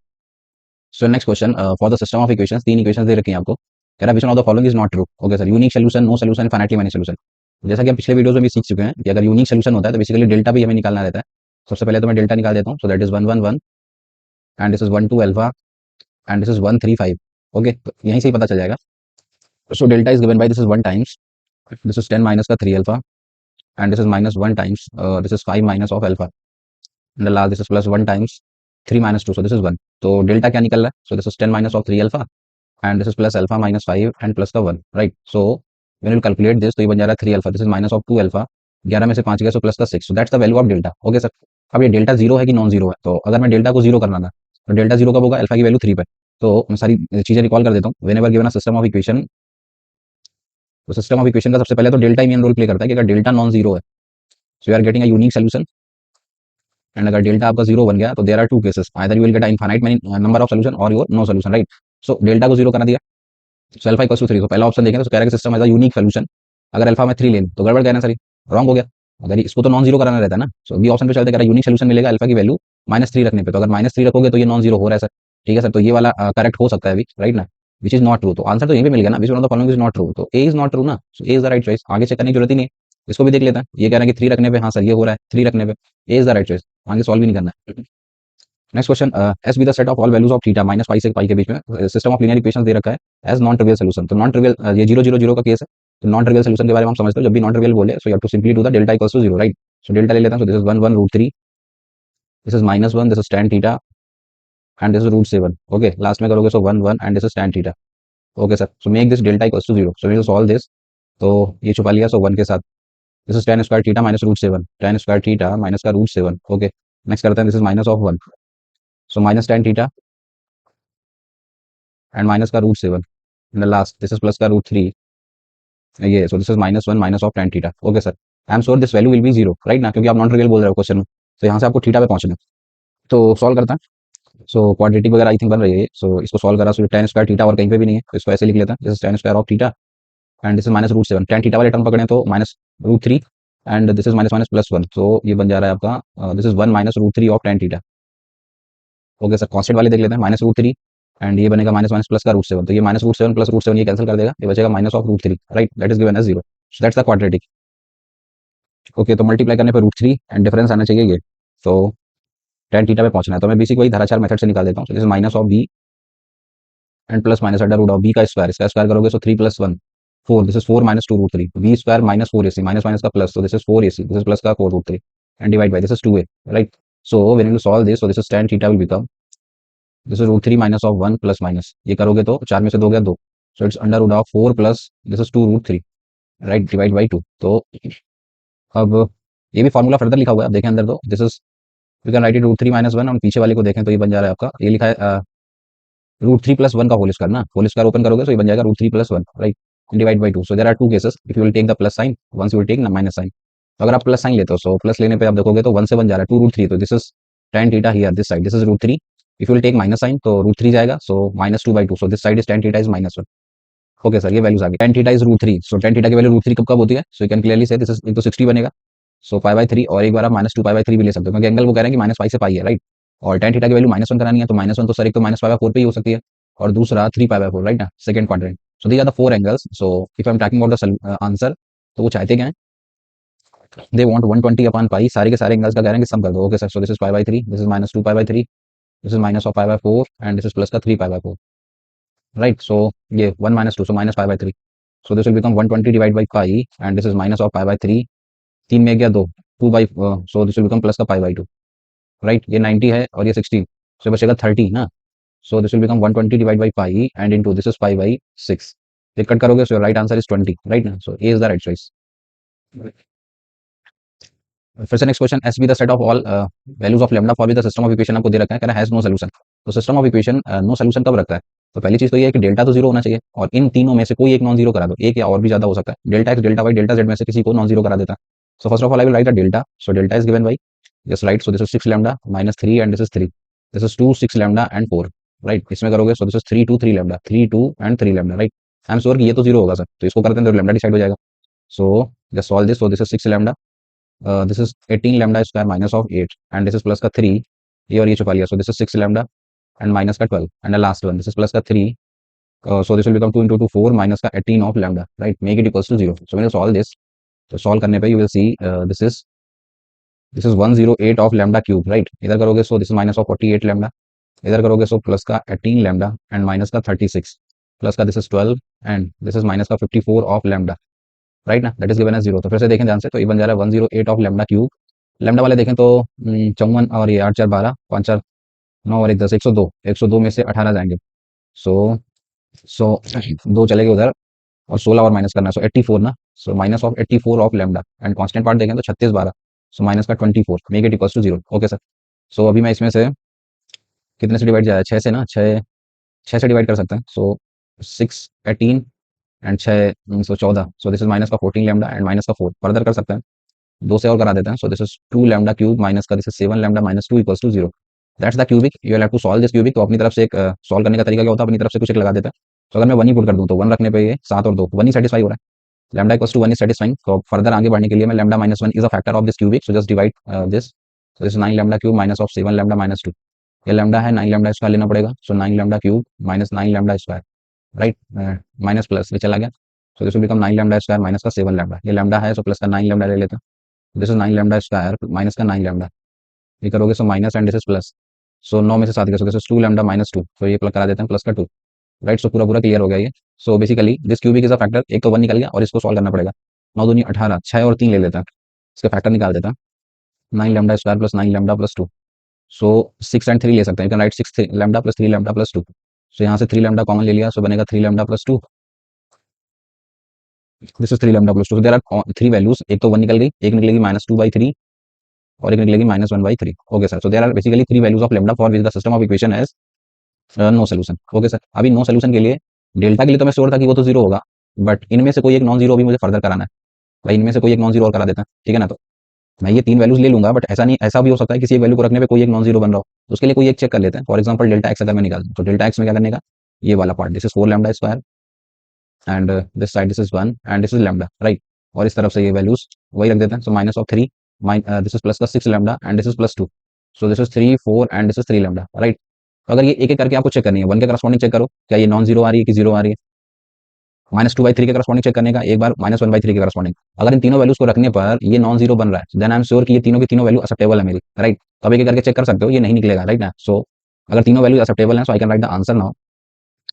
[SPEAKER 1] So next question, for the system of equations, तीन इक्वेशंस दे रखी हैं आपको, कह रहा है which one of the following is not true, okay sir. Unique solution, no solution, infinity many solution. जैसा कि हम पिछले वीडियोस में भी सीख चुके हैं कि अगर यूनिक सोल्यूशन होता है तो बेसिकली डेल्टा भी हमें निकालना रहता है, सबसे पहले तो मैं डेल्टा निकाल देता हूँ, सो that is 1 1 1 and this is 1 2 alpha and this is 1 3 5। Okay, तो यहीं से ही पता चल जाएगा। सो delta is given by this is 1 times this is 10 minus का 3 alpha and this is minus 1 times this is 5 minus of alpha and last this is plus 1 times 3 minus 2, so this is 1। तो delta क्या निकल रहा है? So this is 10 minus of 3 alpha and this is plus alpha minus 5 and plus का 1, right. So when you calculate this तो ये बन जा रहा है 3 alpha, this is minus of 2 alpha, 11 में से 5 गया सो प्लस का 6, सो that's the value of delta. Okay sir, अब ये डेल्टा जीरो है कि नॉन जीरो है? तो अगर मैं डेल्टा को जीरो करना था तो डेल्टा जीरो कब होगा? अल्फा की वैल्यू 3 पे। तो मैं सारी चीजें रिकॉल कर देता हूँ। Whenever given a system of equation, तो सिस्टम ऑफ इक्वेशन का सबसे पहले तो डेल्टा ही मेन रोल प्ले करता है कि अगर डेल्टा नॉन जीरो है so you are getting a unique solution, and अगर डेल्टा आपका जीरो बन गया तो there are two cases, either you will get infinite many number of solution और your no solution, right. So delta को zero करा दिया, सो अल्फा इक्वल्स टू 3, तो पहला ऑप्शन देखें तो कह रहा है कि system as a unique solution. अगर अल्फा में 3 ले तो गड़बड़ कहना सर, रॉन्ग हो गया। अगर इसको तो नॉन जीरो कराना रहता है ना, सो बी ऑप्शन पे चलते कह रहा है यूनिक सोल्यूशन मिलेगा अल्फा की वैल्यू -3 रखने पे। तो अगर -3 रखोगे तो ये नॉन जीरो हो रहा है सर, ठीक है सर। तो ये वाला करेक्ट हो सकता है अभी, राइट ना, विच इज नॉट ट्रू। तो आंसर तो यहीं पे मिल गया ना, विच one of the following is not true, तो ए इज नॉट ट्रू ना, सो ए इज द राइट चॉइस। आगे चेक करने की जरूरत ही नहीं है, इसको भी देख लेते हैं। ये कह रहा है कि 3 रखने पे, हाँ सर ये हो रहा है 3 रखने पे, ए इज द राइट चॉइस, आगे सॉल्व भी नहीं करना है। Next question, S be the set of all values of theta minus pi से पाई के बीच में सिस्टम ऑफ लीनियर इक्वेशन दे रखा है एज नॉन ट्रिवियल सोल्यूशन। तो नॉन ट्रिवियल ये 0 0 0 का केस है, तो नॉन ट्रिवियल सोल्यूशन के बारे में हम समझते हो, जब भी नॉन ट्रिवियल बोले so you have to simply do the delta equals to 0, right. So delta ले लेता हूं, so this is 1 1 root 3, this is -1, this is tan theta and this is root 7। Okay, last में करोगे so 1 1 and this is tan theta. Okay sir, so make this delta equals to 0, so we will solve this. तो ये छुपा लिया, सो 1 के साथ this is tan square theta minus root 7, tan square theta minus का root 7। Okay, next करते हैं, this is minus of 1, so minus tan theta and minus का root 7 and last this is plus का रूट 3, ये so this is -1 minus of tan theta. Okay sir, I am sure this value will be 0, right ना, क्योंकि आप non trivial बोल रहे हो question में, तो यहाँ से आपको थीटा पे पहुंचना है। तो सॉल्व करते हैं। सो क्वाड्रेटिक वगैरह आई थिंक बन रही है, सो इसको सॉल्व करा, सो tan स्क्वायर थीटा और कहीं पे भी नहीं है, तो इसको ऐसे लिख लेते हैं, this is tan square of theta and this is minus root 7, tan theta वाले टर्म पकड़े तो minus root 3 and this is minus minus plus 1, तो ये बन जा रहा है आपका this is 1 minus root 3 of tan theta. Okay sir, constant वाले देख लेते हैं, माइनस रूट 3 एंड ये बनेगा माइनस माइनस प्लस का रूट 7, तो ये माइनस रूट 7 प्लस रूट 7 ये कैंसिल कर देगा, ये बचेगा minus of root 3, right, that is given as 0, so that's the quadratic. Okay, तो मल्टीप्लाई करने पर रूट 3 एंड डिफरेंस आना चाहिए ये, तो tan थीटा पे पहुंचना है, तो मैं बेसिक वही धाराचार मेथड से निकाल देता हूँ। This is minus of b and plus minus under root of b का स्क्वायर, इसका स्क्वायर करोगे so 3 plus 1 4, this is 4 minus 2 root 3, b square minus 4ac minus minus का plus, so this is 4ac, this is plus का 4 root 3 and divide by this is 2a, right। So when you solve this, so this is tan theta will become this is root 3 minus of 1 plus minus, ये करोगे तो 4 में से 2 गया 2, so it's under root of 4 plus this is 2 root 3, right, divide by 2। तो अब ये भी फॉर्मूला फर्दर लिखा हुआ है, आप देखें अंदर, तो this is you can write it root 3 minus 1, और पीछे वाले को देखें तो ये बन जा रहा है आपका, ये लिखा है रूट 3 प्लस 1 का होल स्क्वायर ना, होल स्क्वायर ओपन करोगे तो ये बन जाएगा root 3 plus 1, right, divide by 2। So there are two cases, if you will take the plus sign, once you will take minus sign. तो अगर आप प्लस साइन लेते हो, सो प्लस लेने पे आप देखोगे तो 1 से बन जा रहा है 2 रूट 3, तो this is tan theta here this side, this is root 3, if you will take minus sign तो रूट 3 जाएगा, so -2/2, so this side is tan theta is -1। Okay sir, ये वैल्यूज आ गई, tan theta is root 3, so tan theta की value root 3 कब कब होती है, so you can clearly see this is एक तो 60 बनेगा, सो पाई/3, और एक बार आप -2 पाई/3 भी ले सकते हो, क्योंकि एंगल वो कह रहे हैं कि माइनस पाई से पाई है, राइट। और tan थीटा की वैल्यू -1 करानी है, तो -1 तो सर एक तो -पाई/4 पे ही हो सकती है, और दूसरा 3 पाई/4, राइट ना, second quadrant. So these are the four angles, so if I am talking about the answer, तो वो चाहते क्या है, दे वांट 120 अपॉन पाई, सारे के सारे एंगल्स का कह रहे हैं कि सम कर दो। Okay sir, so this is pi, this is -2 pi, this is minus of pi and this is plus का 3 पाई/4, राइट। सो ये 1 -2, सो -पाई/3, so this will become 120 divided by pi and this is minus of pi/3, 3 में गया 2, 2 by so this will become plus का pi/2, right. ये 90 है और ये 60, so बचेगा 30 ना, so this will become 120 divided by pi and into this is pi/6, ये कट करोगे so your right answer is 20, right ना, so A is the right choice। फिर से next question, S be the set of all values of lambda for with the system of equation आपको दे रखा है, कह रहा है हैज नो सोल्यूशन। तो system of equation no solution कब रखता है, तो पहली चीज तो ये है कि डेल्टा तो जीरो होना चाहिए, और इन तीनों में से कोई एक नॉन जीरो करा दो, एक या और भी ज्यादा हो सकता है, delta x, delta y, delta z में से किसी को नॉन जीरो करा देता है। So first of all I will write a delta, so delta is given by just right, so this is 6 lambda -3 and this is 3, this is 2 6 lambda and 4, right. इसमें करोगे so this is 3 2 3 lambda, 3 2 and 3 lambda, right. I am sure कि ये तो zero होगा sir, तो इसको करते हैं तो लैम्डा डिसाइड हो जाएगा। So just solve this, so this is 6 lambda, this is 18 lambda square minus of 8 and this is plus का 3, ये और ये छुपा लिया, so this is 6 lambda and minus का 12 and the last one this is plus का 3, so this will become 2 into 2 4 minus का 18 of lambda, right, make it equals to 0। so when you solve this, तो solve करने पे you will see this is this is 108 of lambda cube, right. इधर करोगे so this is minus of 48 lambda, इधर करोगे सो plus का 18 lambda and minus का 36, plus का this is 12 and this is minus का 54 ऑफ लैम्डा, राइट ना, that is given as 0। तो फिर से देखें ध्यान से, तो ये बन जा रहा है 108 ऑफ लैम्डा क्यूब। लैम्डा वाले देखें तो 54 और ये 8 4 12 5 4 9 और 1 10, 102, 102 में से 18 जाएंगे। सो सो दो चले गए उधर और 16 और माइनस करना है, सो 84 ना। So minus of 84 of lambda and constant part देखें तो 36 12, सो माइनस का 24, make it equals to 0। Okay sir. So अभी मैं इसमें से कितने से डिवाइड जाए, 6 से ना, 6 से डिवाइड कर सकते हैं। सो 6 18 and 6 so 14, so this is minus का 14 लैम्डा एंड माइनस का 4 फर्दर कर सकते हैं, दो से और करा देते हैं। So this is 2 lambda cube minus का this is 7 lambda minus 2 equals to 0। That's the cubic, you have to solve this cubic. तो अपनी तरफ से एक सॉल्व करने का तरीका क्या होता है, अपनी तरफ से कुछ एक लगा देता है। तो अगर मैं 1 ही पुट कर दूं तो 1 रखने पे ये 7 और 2 1 ही सेटिस्फाई हो रहा है, lambda equals to 1 is satisfying. तो फर्दर आगे बढ़ने के लिए मैं lambda minus 1 is a factor of this cubic, so just divide this. So this 9 lambda cube minus of 7 lambda minus 2, ये लैम्डा है, 9 लैम्डा स्क्वायर लेना पड़ेगा। So 9 lambda cube minus 9 lambda square, right, minus plus ये चला गया। So this will become 9 lambda square minus का 7 lambda, ये lambda है, सो प्लस का 9 लैम्डा ले लेते हैं। This is 9 lambda square minus का 9 लैम्डा, ये करोगे so minus and this is plus. So 9 में से 7 गया, so this is 2 lambda minus 2, तो ये प्लस करा देते हैं, प्लस का 2, राइट। सो पूरा पूरा क्लियर हो गया ये। So basically this cubic is a factor, एक तो 1 निकल गया और इसको सॉल्व करना पड़ेगा। 9 दूनी 18, 6 और 3 ले लेते हैं, इसका फैक्टर निकाल देता है। 9 lambda square plus 9 lambda plus 2, so 6 and 3 ले सकते हैं, you can right 6 lambda plus 3 lambda plus 2। सो यहाँ से 3 लैम्डा कॉमन ले लिया, सो बनेगा 3 lambda plus 2, this is 3 lambda plus 2। There are 3 values, एक तो 1 निकल गई, एक निकलेगी माइनस 2/3 और एक निकलेगी minus 1/3। Okay sir. So there are basically 3 values of lambda for which the system of equation है नो सोल्यूशन। Okay sir. अभी नो सोल्यूशन के लिए डेल्टा के लिए तो मैं श्योर था कि वो तो जीरो होगा, बट इनमें से कोई एक नॉन जीरो भी मुझे फर्दर कराना है भाई, इनमें से कोई एक नॉन जीरो और करा देता है, ठीक है ना। तो मैं ये 3 वैल्यूज ले लूंगा, बट ऐसा नहीं, ऐसा भी हो सकता है किसी एक वैल्यू को रखने पे कोई एक नॉन जीरो बन रहा हो, तो उसके लिए कोई एक चेक कर लेते हैं। फॉर एग्जाम्पल डेल्टा एक्स अगर मैं निकाल दूं, तो डेल्टा एक्स में क्या करने का, ये वाला part, this is 4 lambda square and this side this is 1 and this is lambda, right. और इस तरफ से ये वैल्यूज वही रख देते हैं। So minus of 3, this is plus का 6 lambda and this is plus 2, so this is 3 4 and this is 3 lambda, right. तो अगर ये एक एक करके आपको चेक करनी है, 1 के करस्पॉन्डिंग चेक करो क्या ये नॉन जीरो आ रही है कि जीरो आ रही है, -2/3 के करस्पॉन्डिंग चेक करने का, एक बार -1/3 के करस्पॉन्डिंग। अगर इन तीनों वैल्यूज को रखने पर ये नॉन जीरो बन रहा है, देन आई एम श्योर कि ये तीनों की तीनों वैल्यू एक्सेप्टेबल है मेरी, राइट। तो अब एक एक करके चेक कर सकते हो, ये नहीं निकलेगा, राइट ना। सो अगर तीनों वैल्यू एक्सेप्टेबल है, so I can write the answer now.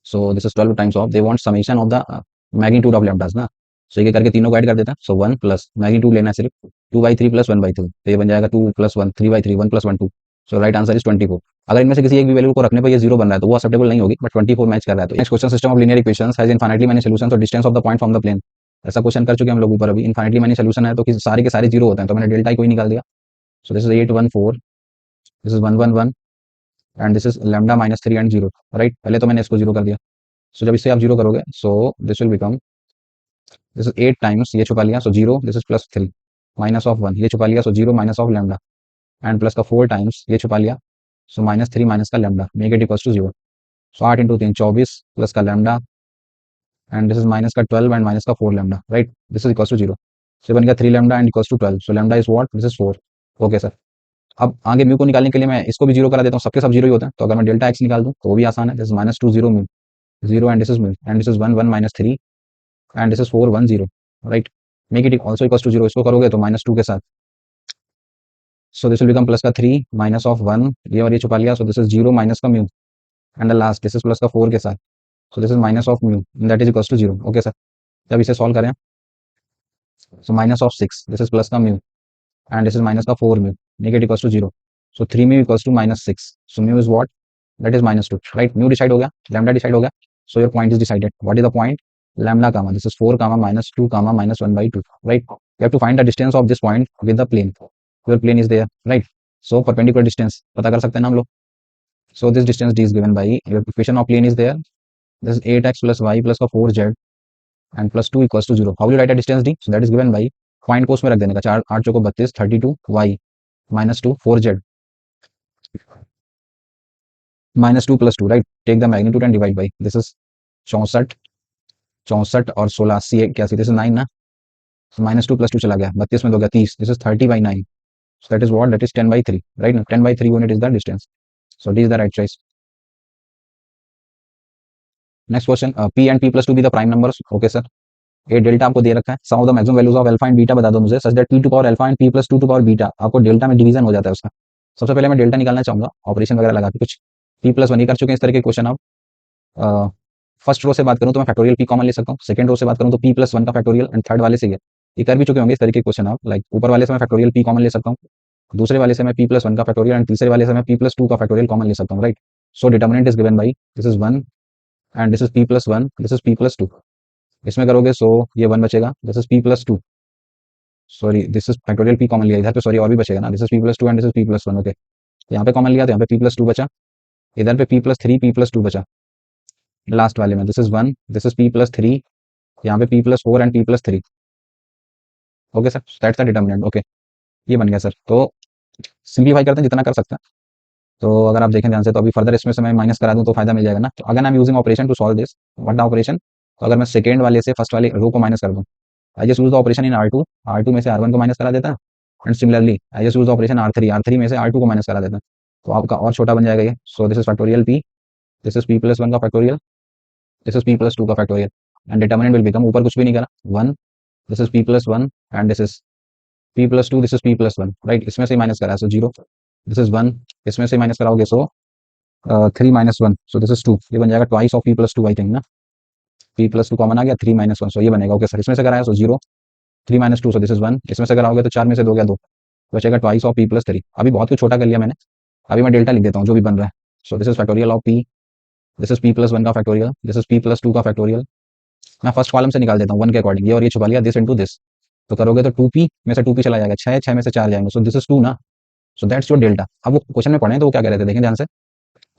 [SPEAKER 1] So this is 12 times of, they want summation of the magnitude of lambdas ना। सो ये करके तीनों को ऐड कर देता है। सो 1 प्लस मैग्नीट्यूड लेना है सिर्फ, 2/3 प्लस 1/3, तो ये बन जाएगा 2 plus 1 3/3, 1 plus 1 2। So right answer is 24। अगर इनमें से किसी एक भी वैल्यू को रखने पर ये जीरो बन रहा है तो वो एक्सेप्टेबल नहीं होगी, बट 24 मैच कर रहा है। तो next question, system of linear equations has infinitely many solutions और distance of the point from the plane. ऐसा क्वेश्चन कर चुके हैं हम लोग ऊपर, अभी इनफाइनाइटली मेनी सॉल्यूशन है तो कि सारे के सारे जीरो होते हैं, तो मैंने डेल्टा ही कोई निकाल दिया। सो this is 8 1 4, this is 1 1 1 and this is lambda minus 3 and 0, right. पहले तो मैंने इसको जीरो कर दिया। सो जब इससे आप जीरो करोगे, so this will become, this is 8 times, ये छुपा लिया, so zero, this is plus 3 minus of 1, ये छुपा लिया, so zero minus of lambda and plus का 4 टाइम्स, ये छुपा लिया, सो -3 माइनस का lambda, make it equals to 0। So 8 into 3 24 plus का lambda and this is minus का 12 एंड माइनस का 4 lambda, right. This is equals to 0। So बन गया 3 lambda and equals to 12, so lambda is what, this is 4। Okay sir. अब आगे mu को निकालने के लिए मैं इसको भी जीरो करा देता हूँ, सबके सब जीरो ही होते हैं। तो अगर मैं डेल्टा एक्स निकाल दूं तो वो भी आसान है, this -2 0 mu 0 and this is mu and this is 1 1 -3 and this is 4 1 0, right. Make it also equals to 0, इसको करोगे तो -2 के साथ, so this will become plus का 3 माइनस ऑफ 1, ये और ये छुपा लिया, सो दिस इज 0 माइनस का mu and the last this is plus का 4 के साथ, so this is minus of mu that is equals to 0। Okay sir. जब इसे सॉल्व करें, so minus of 6, this is plus का mu and this is minus का 4 mu, make it equals to 0। So 3 mu equals to -6, so mu is what, that is -2, right. Mu decide हो गया, lambda decide हो गया, so your point is decided. What is the point, lambda comma this is 4 comma -2 comma -1/2, right। you have to find the distance of this point with the plane, your plane is there, right। so perpendicular distance पता कर सकते हैं ना हम लोग। so this distance d is given by, your equation of plane is there, this is 8x plus y plus का 4z and plus 2 equals to 0। how will you write a distance d, so that is given by, point को उसमें रख देने का, 4 8 चौको 32 32 y -2 4z -2 plus 2, right। take the magnitude and divide by, this is 64 64 और 16 80 81, this is 9 ना, -2 + 2 चला गया, 32 में 2 गया 30, this is 30/9, so that is what, that is 10/3, right now 10/3 unit is the distance, so D is the right choice। next question, p and p + 2 be the prime numbers, okay sir। A delta आपको दे रखा है, sum of the maximum values of alpha and beta बता दो मुझे, such that p to power alpha and p plus two power beta, आपको delta में division हो जाता है उसका। सबसे पहले मैं डेल्टा निकालना चाहूंगा ऑपरेशन वगैरह लगा के, कुछ पी प्लस वन ही कर चुके हैं इस तरह के क्वेश्चन आप। फर्स्ट रो से बात करूं तो मैं फैक्टोरियल पी कॉमन ले सकता हूँ, सेकंड रो से बात करूं तो पी प्लस वन का फैक्टोरियल, एंड थर्ड वाले से ये कर भी चुके होंगे इस तरीके के क्वेश्चन आप, लाइक ऊपर वाले से मैं फैक्टोरियल पी कॉमन ले सकता हूँ, दूसरे वाले से मैं पी प्लस वन का फैक्टोरियल, एंड तीसरे वाले से मैं पी प्लस टू का फैक्टोरियल कॉमन ले सकता हूँ, right. So determinant is given by this is one and this is p plus one, this is p plus to. इसमें करोगे सो ये वन बचेगा, this is p plus to, sorry this is factorial P common लिया इधर पे, sorry और भी बचेगा ना, this is p plus to and this is p plus one, okay. यहाँ पे कॉमन लिया तो यहाँ पे पी प्लस टू बचा, इधर पे P plus three P plus to बचा लास्ट वाले में, this is one, this is p plus three, यहाँ पे P plus four and p plus three, okay sir, that's the determinant, okay. ये बन गया सर। तो सिंप्लीफाई करते हैं जितना कर सकते हैं। तो अगर आप देखें ध्यान से तो अभी फर्दर इसमें से मैं माइनस करा दूं तो फायदा मिल जाएगा ना। तो अगर I am using operation to solve this, what the operation, तो अगर मैं सेकेंड वाले से फर्स्ट वाले रो को माइनस कर दूं, I just use the operation in R two में से आर वन को माइनस करा देता है, and similarly I just use the operation R three में से आर टू को माइनस करा देता है, तो आपका और छोटा बन जाएगा ये। So this is factorial p, this is p plus one का factorial, this is p plus two का factorial, and determinant will become, ऊपर कुछ भी नहीं करा, one, this is p plus one and this is p plus two, this is p plus one, right. इसमें से minus करा है so zero, this is one, इसमें से माइनस कराओगे so three minus one, so this is to, ये बन जाएगा twice of P plus to I think ना, पी प्लस टू कॉमन आ गया, थ्री माइनस वन, सो ये बनेगा, ओके सर। इसमें से कराया so zero, three minus two, so this is one, इसमें से कराओगे तो चार में से दो गया दो, बचेगा twice of P plus three. अभी बहुत कुछ छोटा कर लिया मैंने, अभी मैं डेल्टा लिख देता हूँ जो भी बन रहा है। So this is factorial of p, this is p plus one का factorial, this is p plus two का फैक्टोरियल। मैं फर्स्ट कॉलम से निकाल देता हूँ वन के अकॉर्डिंग, ये और ये छुपा लिया, दिस इंटू दिस, तो करोगे तो टू पी में से टू पी चला जाएगा, छह, छह में से चार जाएंगे, सो दिस इज टू ना, सो दैट्स योर डेल्टा। अब वो क्वेश्चन में पढ़े तो वो क्या कह रहे थे, देखें ध्यान से।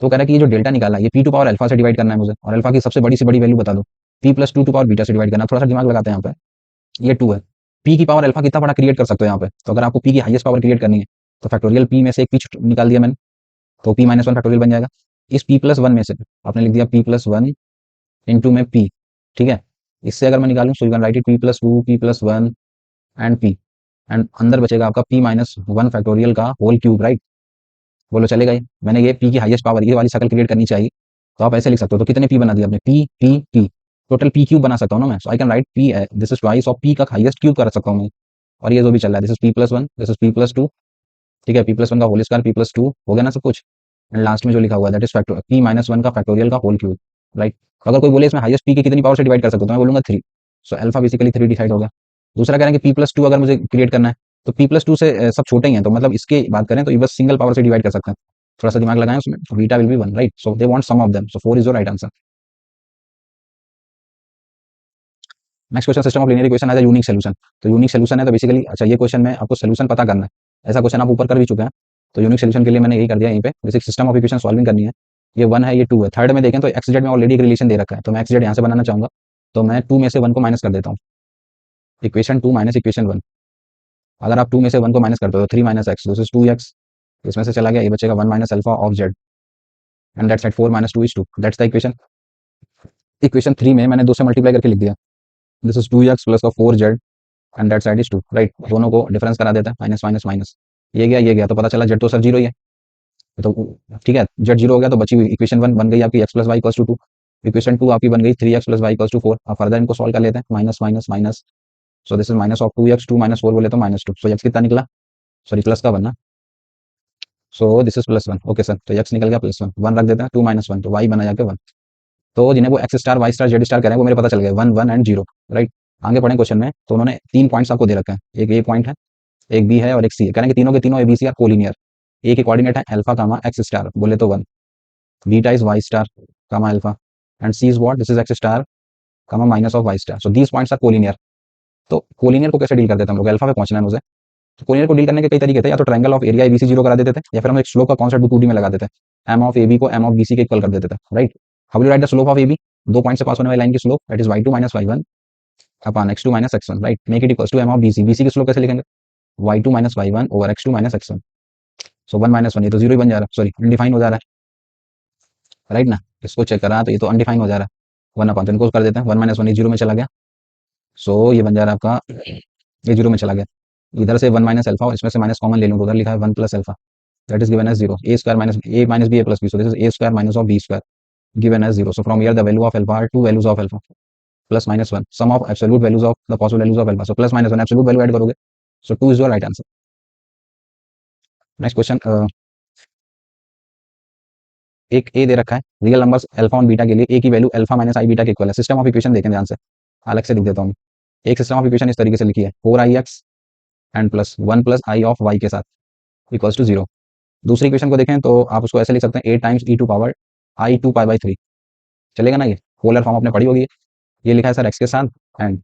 [SPEAKER 1] तो कह रहा है कि ये जो डेल्टा निकाला है ये पी टू पावर अल्फा से डिवाइड करना है मुझे, और अल्फा की सबसे बड़ी से बड़ी वैल्यू बता दो, P plus two power beta से डिवाइड करना। थोड़ा सा दिमाग लगाते हैं यहाँ पे, ये टू है, पी की पावर अल्फा कितना बड़ा क्रिएट कर सकते हो यहाँ पे, तो अगर आपको पी की हाईएस्ट पावर क्रिएट करनी है तो फैक्टोरियल पी में से एक पी निकाल दिया मैंने, तो पी माइनस वन फैक्टोरियल बन जाएगा। इस पी प्लस वन में से आपने लिख दिया पी प्लस वन इंटू में पी, ठीक है। इससे अगर मैं निकालूं सो you can write it P plus to P plus one and P, and अंदर बचेगा आपका पी माइनस वन फैक्टोरियल का होल क्यूब, राइट। बोलो चलेगा ये, मैंने ये पी की हाईएस्ट पावर ये वाली शक्ल क्रिएट करनी चाहिए, तो आप ऐसे लिख सकते हो। तो कितने पी बना दिया आपने, p p p, total p cube बना सकता हूँ ना मैं, so I can write p, this is twice of p का हाईएस्ट क्यूब कर सकता हूँ मैं। और ये जो भी चल रहा है, this is p plus one, this is p plus two, ठीक है, पी प्लस वन का whole square p plus two, हो गया ना सब कुछ। एंड लास्ट में जो लिखा हुआ है that is factor P minus one का फैक्टोरियल का होल क्यूब, राइट। अगर कोई बोले इसमें हाईएस्ट पी की कितनी पावर से डिवाइड कर सकते हो, तो मैं बोलूंगा three, so alpha basically three decide हो गया। दूसरा कह रहे हैं कि पी प्लस टू अगर मुझे क्रिएट करना है तो पी प्लस टू से सब छोटे ही हैं, तो मतलब इसके बात करें तो ये बस सिंगल पावर से डिवाइड कर सकते हैं। थोड़ा सा दिमाग लगाएं उसमें, beta will be one, right. So they want sum of them, so four is your right answer. Next question, system of linear equation as a unique solution. तो यूनिक सोल्यूशन है तो बेसिकली, अच्छा ये क्वेश्चन में आपको solution पता करना है, ऐसा क्वेश्चन आप ऊपर कर भी चुके हैं। तो यूनिक सोल्यूशन के लिए मैंने यही कर दिया यहीं पे, basic system of equation solving करनी है। ये वन है, ये टू है, थर्ड में देखें तो एक्स जेड में ऑलरेडी एक रिलेशन दे रखा है, तो मैं एक्स जेड यहाँ से बनाना चाहूंगा, तो मैं टू में से वन को माइनस कर देता हूँ, equation two minus equation one. अगर आप टू में से वन को माइनस करते हो तो three minus x, this is two x, इसमें से चला गया, ये बचेगा one minus alpha of z, and that's eight four minus two is two, that's the equation. Equation three में मैंने दो से मल्टीप्लाई करके लिख दिया, this is two x plus का four z and that side is two, right. दोनों को डिफरेंस करा देता है, माइनस माइनस माइनस, ये गया तो पता चला जेड तो सर जीरो ही है, तो ठीक है, जेड जीरो हो गया तो बची हुई इक्वेशन वन बन गई आपकी x plus y equals to two, equation two आपकी बन गई three x plus y equals to four. अब फर्दर इनको सॉल्व कर लेते हैं, minus minus minus, so this is minus of two x, two minus four बोले तो माइनस टू, सो एक्स कितना निकला, सॉरी प्लस का बनना, so this is plus one, okay sir. तो एक्स निकल गया प्लस वन, वन रख देते हैं, टू माइनस वन तो वाई बना जाके वन। तो जिन्हें वो x star y star z star कह रहे हैं वो मेरे पता चल गया, one one and zero, right. आगे पढ़ें क्वेश्चन में, तो उन्होंने तीन पॉइंट्स आपको दे रखा है, एक ए पॉइंट है, एक बी है और एक सी है। कह रहे हैं कि तीनों के तीनों एबीसी आर कोलिनियर। ए के कोऑर्डिनेट है अल्फा कामा एक्स स्टार बोले तो one, beta is y star comma alpha, and C is what, this is x star comma minus of y star, so these points are collinear. तो collinear को कैसे deal करते थे हम लोग, अल्फा पे पहुंचना है मुझे। तो कोलिनियर को डील करने के कई तरीके थे, या तो triangle of area ABC zero करा देते थे, या फिर हम एक स्लोप का कॉन्सेप्ट टू डी में लगा देते हैं, एम ऑफ एबी को एम ऑफ बीसी के इक्वल कर देते थे, right. How will write the slope of AB, दो पॉइंट से पास होने वाली लाइन की slope, that is y two minus y one upon x two minus x one, right. Make it equals to m of BC, BC की slope कैसे लिखेंगे, y two minus y one over x two minus x one, so one minus one, ये तो zero ही बन जा रहा है, sorry undefine हो जा रहा है, राइट ना। इसको चेक करा तो ये तो अनडिफाइन हो जा रहा है, वन अपॉन, तो इनको कर देते हैं, वन माइनस वन, ये जीरो में चला गया, सो ये बन जा रहा है आपका, ये जीरो में चला गया, इधर से वन माइनस अल्फा और इसमें से माइनस कॉमन ले लूँ, तो उधर लिखा है one plus alpha, that is given as zero, a square minus a minus b a plus b, so this is A square minus of b square given as zero. So from here the value of alpha are two values of alpha, plus minus one, sum of absolute values of the possible values of alpha, so plus minus one absolute value add करोगे, so 2 is your right answer. Next question, एक ए दे रखा है, real numbers alpha और beta के लिए ए की value alpha minus i beta के equal है। सिस्टम ऑफ इक्वेशन देखें ध्यान से, अलग से लिख देता हूँ। एक सिस्टम ऑफ इक्वेशन इस तरीके से लिखी है, 4ix and plus 1 plus i of y के साथ इक्वल्स टू 0। दूसरी इक्वेशन को देखें तो आप उसको ऐसे लिख सकते हैं, a times e to power i 2 pi by 3, चलेगा ना? ये पोलर फॉर्म आपने पढ़ी होगी। ये लिखा है सर एक्स के साथ एंड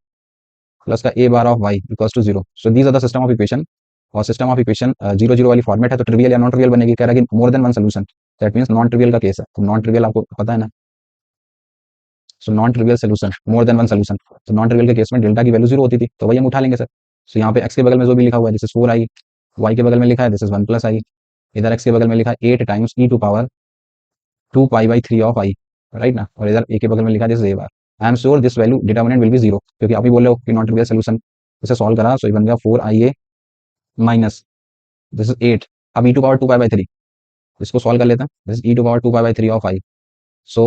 [SPEAKER 1] प्लस का a bar of y equals to 0। So these are the system of equation. और सिस्टम ऑफ इक्वेशन 0 0 वाली फॉर्मेट है, तो ट्रिवियल या नॉन ट्रिवियल बनेगी। कह रहा है कि more than one solution, that means non trivial का केस है। तो नॉन ट्रिवियल आपको पता है ना, so non trivial solution, more than one solution. तो नॉन ट्रिवियल के केस में डेल्टा की वैल्यू 0 होती थी, तो वही हम उठा लेंगे सर। सो यहाँ पे एक्स के बगल में जो भी लिखा हुआ है, दिस इज 4 आई, वाई के बगल में लिखा है दिस इज 1 प्लस आई, इधर एक्स के बगल में लिखा है 8 times e to power 2 pi by 3 of i, right ना? और इधर ए के बगल में लिखा है this is A bar. I am sure this value determinant will be 0, क्योंकि आप ही बोल रहे हो कि नॉन ट्रिवियल सोल्यूशन। इसे सॉल्व करा, सो ये बन गया 4 i A minus this is 8, अब e to power 2 pi by 3, इसको सॉल्व कर लेते हैं। This is e to power 2 pi by 3 of i. So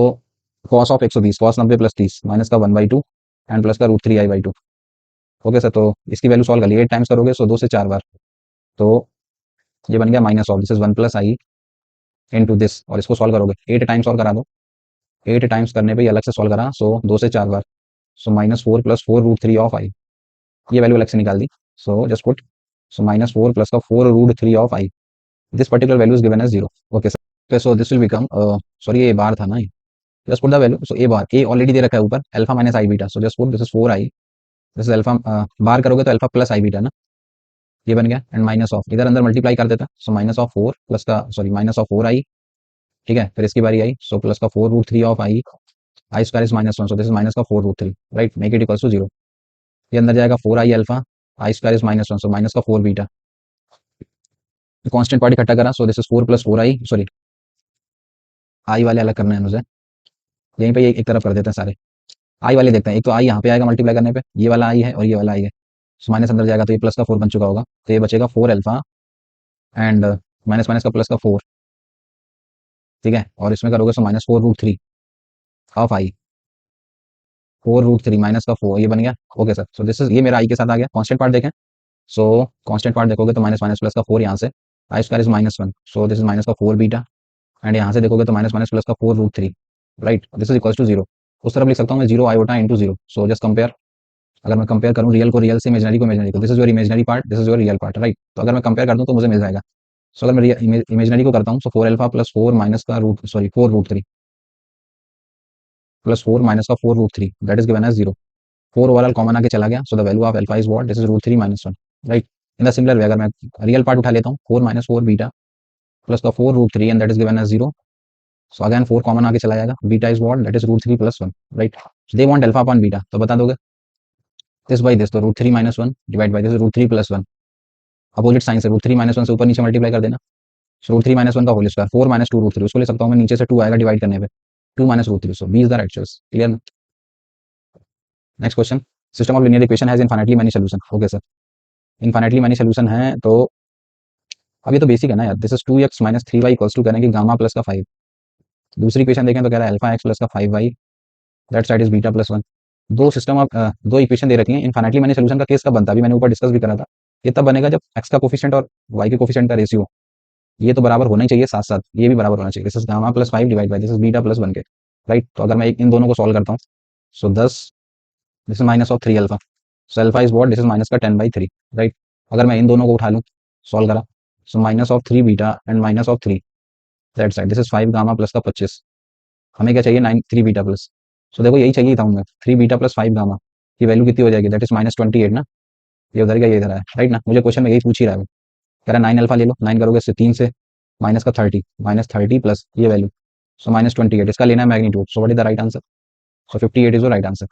[SPEAKER 1] cos of 120, cos 90 प्लस 30 माइनस का 1/2 एंड प्लस का √3i/2। ओके सर, तो इसकी वैल्यू सॉल्व कर लिए, 8 टाइम्स करोगे सो 2 से 4 बार, तो ये बन गया minus of this is 1 plus I into this, और इसको सॉल्व करोगे 8 टाइम्स सॉल्व करा दो। 8 टाइम्स करने पे ये अलग से सॉल्व करा, सो 2 से 4 बार, सो -4 प्लस 4 √3 ऑफ आई, ये वैल्यू अलग से निकाल दी। So just put, so -4 plus का 4 √3 of i, this particular value is given as 0। Okay sir, so this will become, sorry ये बार था ना, just put the value. So a bar, a already दे रखा है ऊपर, alpha minus i beta, so just put this is 4 i, this is alpha, bar करोगे तो alpha plus आई beta ना, ये बन गया एंड माइनस ऑफ, इधर अंदर मल्टीप्लाई कर देता, सो माइनस ऑफ 4 प्लस का, सॉरी माइनस ऑफ 4 आई, ठीक है। फिर इसकी बारी आई, सो प्लस का 4 √3 of i, i square is -1, so this is minus का 4 √3, right, make it equals to 0। ये अंदर जाएगा 4 i alpha, i square is -1, so minus का 4 बीटा, कांस्टेंट पार्ट इकट्ठा करा, so this is 4 plus 4 i, sorry i वाले अलग करने हैं मुझे, यहीं पे एक तरफ कर देते हैं सारे। आई वाले देखते हैं, एक तो आई यहाँ पे आएगा मल्टीप्लाई करने पे, ये वाला आई है और ये वाला आई है, सो माइनस अंदर जाएगा तो ये प्लस का 4 बन चुका होगा, तो ये बचेगा 4 अल्फा एंड माइनस माइनस का प्लस का 4, ठीक है। और इसमें करोगे सो -4 √3 ऑफ आई, 4 √3 माइनस का 4, ये बन गया। Okay sir, so this is, ये मेरा आई के साथ आ गया। कांस्टेंट पार्ट देखें, सो कांस्टेंट पार्ट देखोगे तो माइनस माइनस प्लस का 4 यहाँ से, i square is -1, so this is minus का 4 बीटा, एंड यहाँ से देखोगे तो माइनस माइनस प्लस का 4 √3, right, this is equals to 0। उस तरफ लिख सकता हूँ मैं 0 iota into 0, so just compare. अगर मैं कंपेयर करूँ रियल को रियल से, इमेजनरी को इमेजनरी को, this is your imaginary part, this is your real part, right. तो अगर मैं कंपेयर कर दूँ तो मुझे मिल जाएगा। सो अगर मैं इमेजनरी को करता हूँ, सो 4 अल्फा प्लस 4 माइनस का रूट, सॉरी 4 √3 प्लस 4 माइनस का 4 √3, that is given as 0। 4 overall common आके चला गया, so the value of alpha is what, this is √3 -1, right. In the similar way अगर मैं रियल पार्ट उठा लेता हूँ, 4 - 4 बीटा प्लस का 4 √3 and that is given as 0। So again 4 common आके चला जाएगा, beta is what, that is √3 + 1, right. They want alpha upon beta, तो बता दोगे दिस बाई दिस, तो √3 - 1 divide by this √3 + 1, opposite sign से √3 - 1 से ऊपर नीचे मल्टीप्लाई कर देना, सो √3 - 1 का होल स्क्वायर, 4 - 2 √3, उसको ले सकता हूँ मैं, नीचे से 2 आएगा डिवाइड करने पे, 2 - √3, so B is the right choice. Clear? Next question, system of linear equation has infinitely many solution. Okay sir, infinitely many solution है, तो अब ये तो बेसिक है ना यार, this is 2x - 3y equals to, कह रहे हैं कि गामा प्लस का 5। दूसरी इक्वेशन देखें तो कह रहा है अल्फा x प्लस का 5y, that side is beta + 1। दो सिस्टम ऑफ, दो इक्वेशन दे रखी हैं, इनफाइनाइटली मेनी सॉल्यूशन का केस कब बनता है, अभी मैंने ऊपर डिस्कस भी करा था। ये तब बनेगा जब x का कोफिशिएंट और y के कोफिशिएंट का रेशियो, ये तो बराबर होना ही चाहिए, साथ साथ ये भी बराबर होना चाहिए। This is gamma + 5 divide by this is beta + 1 के, राइट। तो अगर मैं इन दोनों को सॉल्व करता हूँ, सो 10, this is -3 alpha, so alpha is what, this is minus का 10/3, राइट। अगर मैं इन दोनों को उठा लूँ, सॉल्व करा, सो -3 beta and -3 that side, this is 5 gamma plus का 25। हमें क्या चाहिए, 9 3 बीटा प्लस, सो देखो यही चाहिए था हमें, 3 बीटा + 5 गामा की वैल्यू कितनी हो जाएगी, दैट इज -28 ना, ये उधर का ये इधर है, राइट ना। मुझे क्वेश्चन में यही पूछ ही रहा है वो, कह रहा है 9 अल्फा ले लो, 9 करोगे इससे 3 से माइनस का 30, -30 प्लस ये वैल्यू, सो -28, इसका लेना है magnitude, so what is the right answer, so 58 is the right answer.